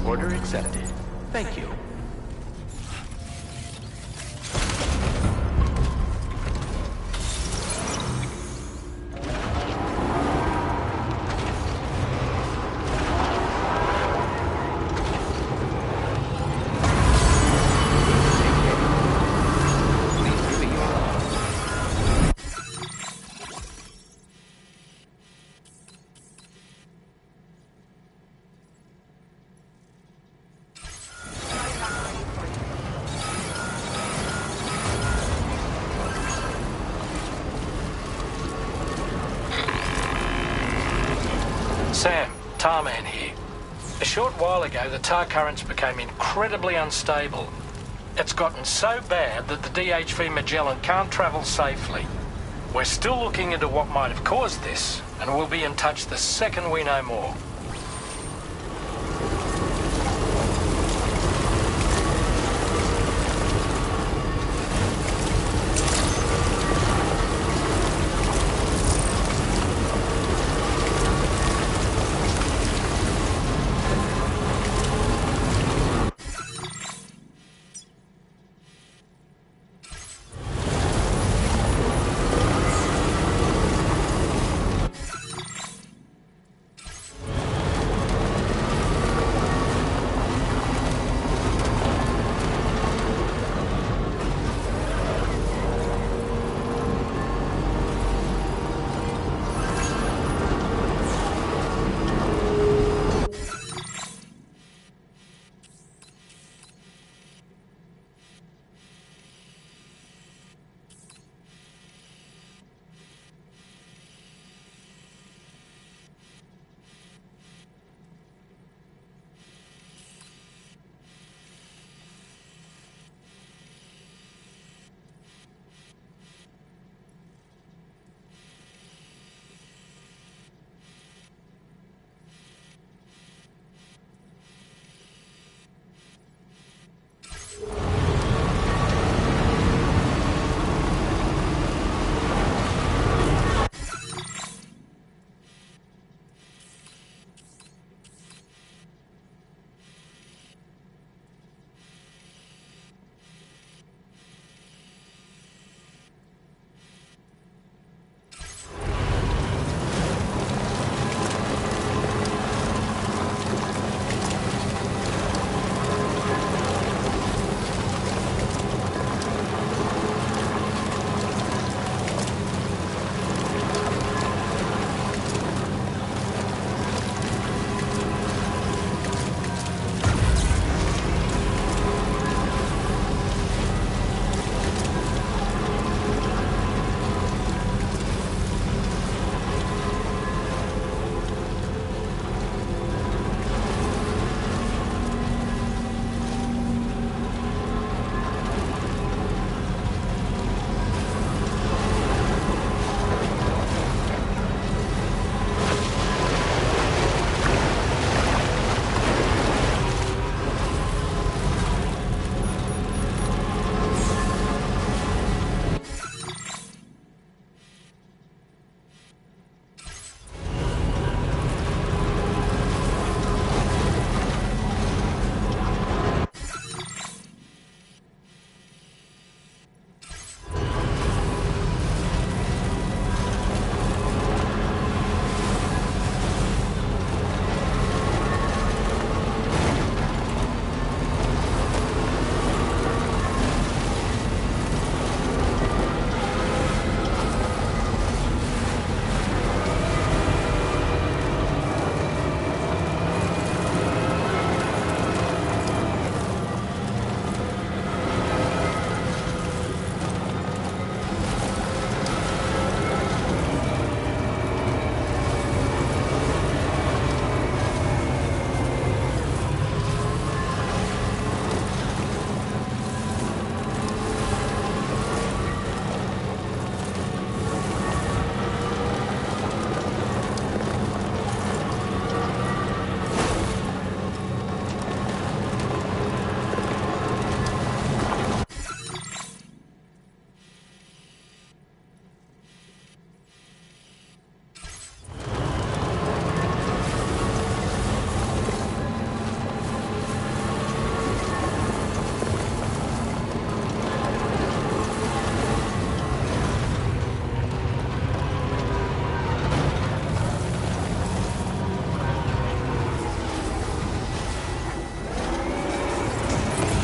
Order accepted. Thank you. Sam, Tarman here. A short while ago, the tar currents became incredibly unstable. It's gotten so bad that the DHV Magellan can't travel safely. We're still looking into what might have caused this, and we'll be in touch the second we know more.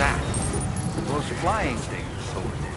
that? Those flying things over there.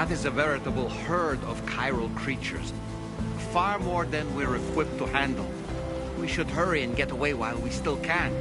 That is a veritable herd of chiral creatures. Far more than we're equipped to handle. We should hurry and get away while we still can.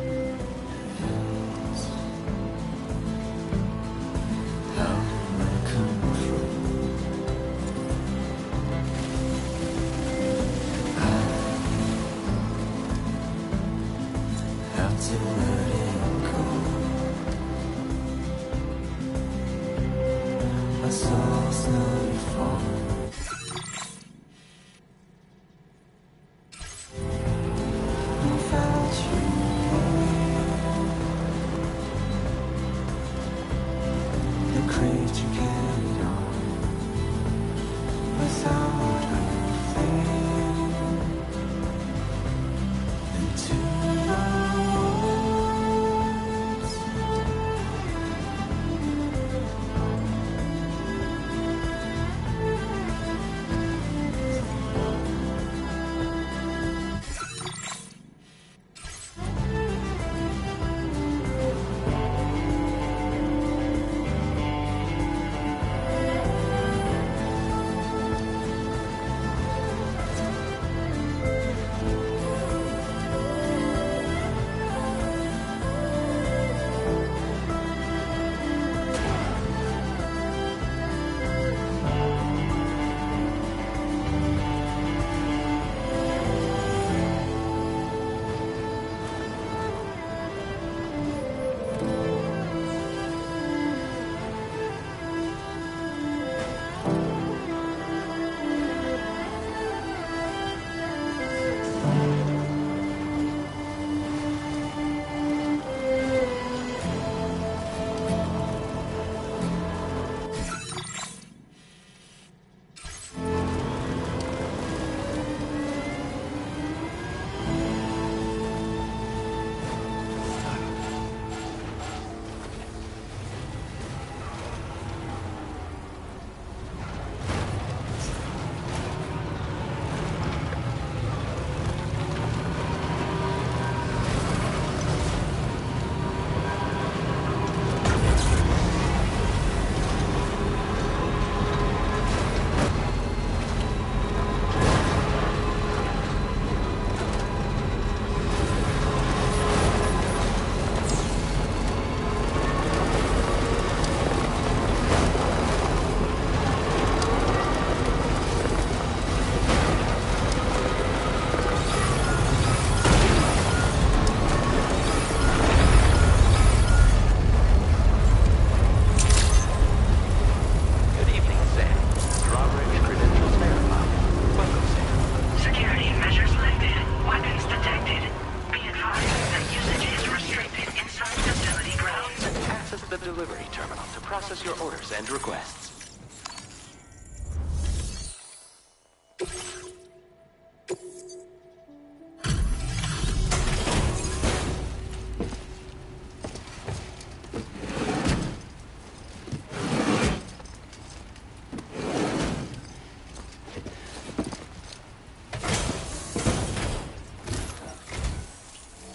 Process your orders and requests.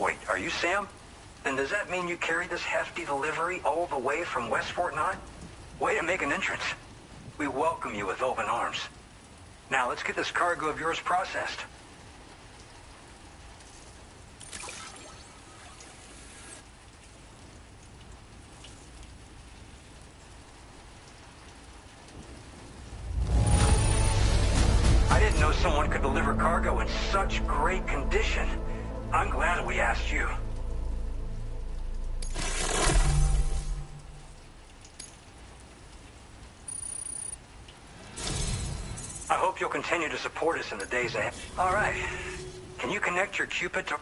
Wait, are you Sam? Then does that mean you carried this hefty delivery all the way from West Fort Knott? Way to make an entrance. We welcome you with open arms. Now let's get this cargo of yours processed. I didn't know someone could deliver cargo in such great condition. I'm glad we asked you. I hope you'll continue to support us in the days ahead. All right. Can you connect your Cupid to...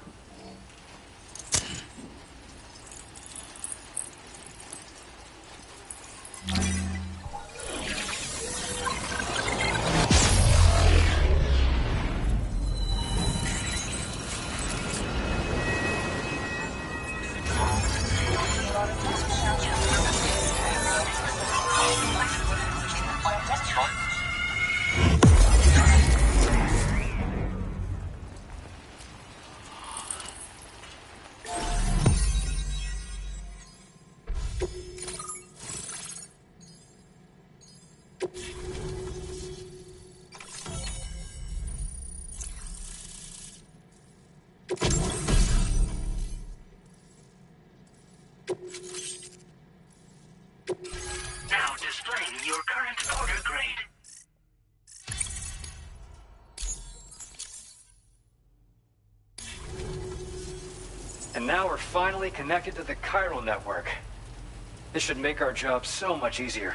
And now we're finally connected to the chiral network. This should make our job so much easier.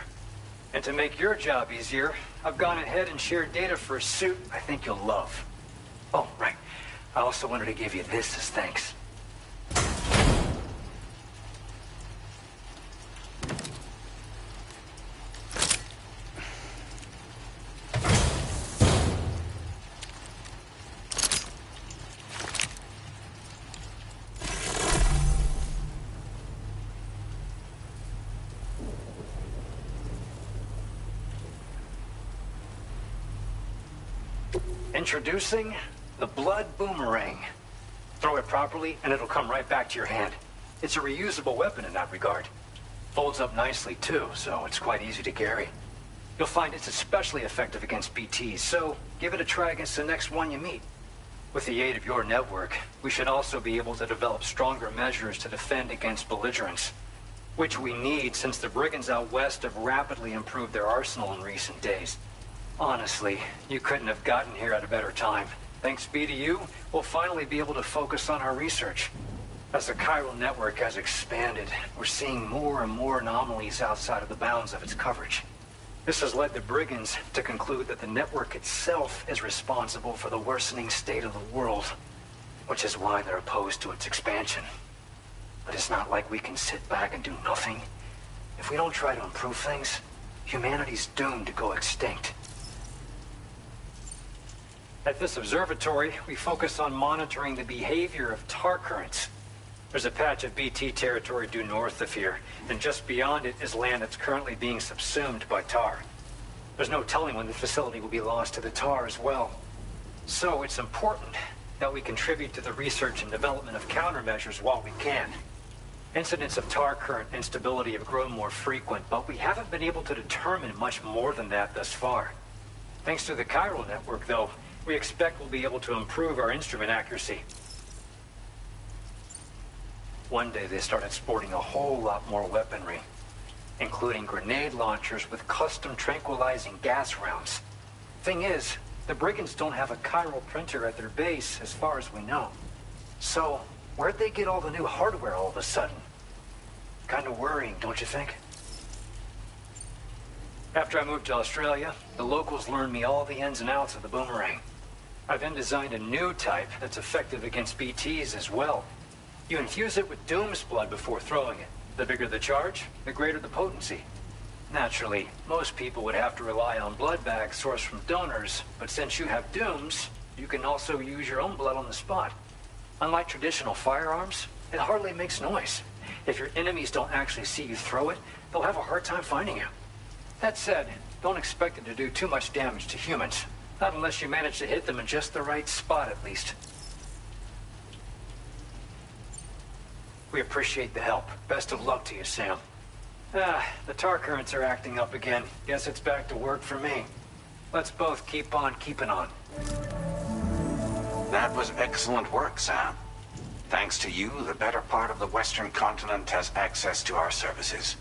And to make your job easier, I've gone ahead and shared data for a suit I think you'll love. Oh, right. I also wanted to give you this as thanks. Introducing the Blood Boomerang. Throw it properly and it'll come right back to your hand. It's a reusable weapon in that regard. Folds up nicely too, so it's quite easy to carry. You'll find it's especially effective against BTs, so give it a try against the next one you meet. With the aid of your network, we should also be able to develop stronger measures to defend against belligerents, which we need since the brigands out west have rapidly improved their arsenal in recent days. Honestly, you couldn't have gotten here at a better time. Thanks be to you, we'll finally be able to focus on our research. As the chiral network has expanded, we're seeing more and more anomalies outside of the bounds of its coverage. This has led the brigands to conclude that the network itself is responsible for the worsening state of the world, which is why they're opposed to its expansion. But it's not like we can sit back and do nothing. If we don't try to improve things, humanity's doomed to go extinct. At this observatory, we focus on monitoring the behavior of tar currents. There's a patch of BT territory due north of here, and just beyond it is land that's currently being subsumed by tar. There's no telling when the facility will be lost to the tar as well. So it's important that we contribute to the research and development of countermeasures while we can. Incidents of tar current instability have grown more frequent, but we haven't been able to determine much more than that thus far. Thanks to the chiral network, though, we expect we'll be able to improve our instrument accuracy. One day they started sporting a whole lot more weaponry, including grenade launchers with custom tranquilizing gas rounds. Thing is, the brigands don't have a chiral printer at their base as far as we know. So, where'd they get all the new hardware all of a sudden? Kind of worrying, don't you think? After I moved to Australia, the locals learned me all the ins and outs of the boomerang. I then designed a new type that's effective against BTs as well. You infuse it with Doom's blood before throwing it. The bigger the charge, the greater the potency. Naturally, most people would have to rely on blood bags sourced from donors, but since you have Doom's, you can also use your own blood on the spot. Unlike traditional firearms, it hardly makes noise. If your enemies don't actually see you throw it, they'll have a hard time finding you. That said, don't expect it to do too much damage to humans. Not unless you manage to hit them in just the right spot, at least. We appreciate the help. Best of luck to you, Sam. The tar currents are acting up again. Guess it's back to work for me. Let's both keep on keeping on. That was excellent work, Sam. Thanks to you, the better part of the Western continent has access to our services.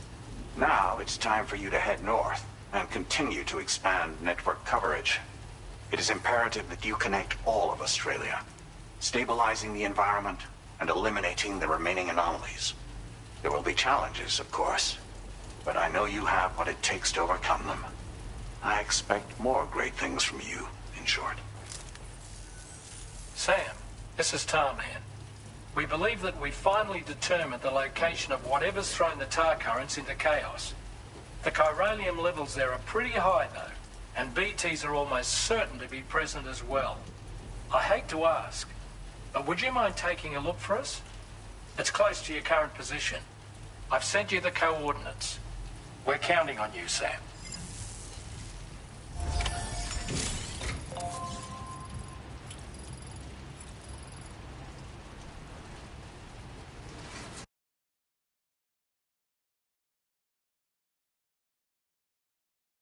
Now it's time for you to head north and continue to expand network coverage. It is imperative that you connect all of Australia, stabilizing the environment and eliminating the remaining anomalies. There will be challenges, of course, but I know you have what it takes to overcome them. I expect more great things from you, in short. Sam, this is Tarman. We believe that we finally determined the location of whatever's thrown the tar currents into chaos. The chiralium levels there are pretty high, though, and BTs are almost certain to be present as well. I hate to ask, but would you mind taking a look for us? It's close to your current position. I've sent you the coordinates. We're counting on you, Sam.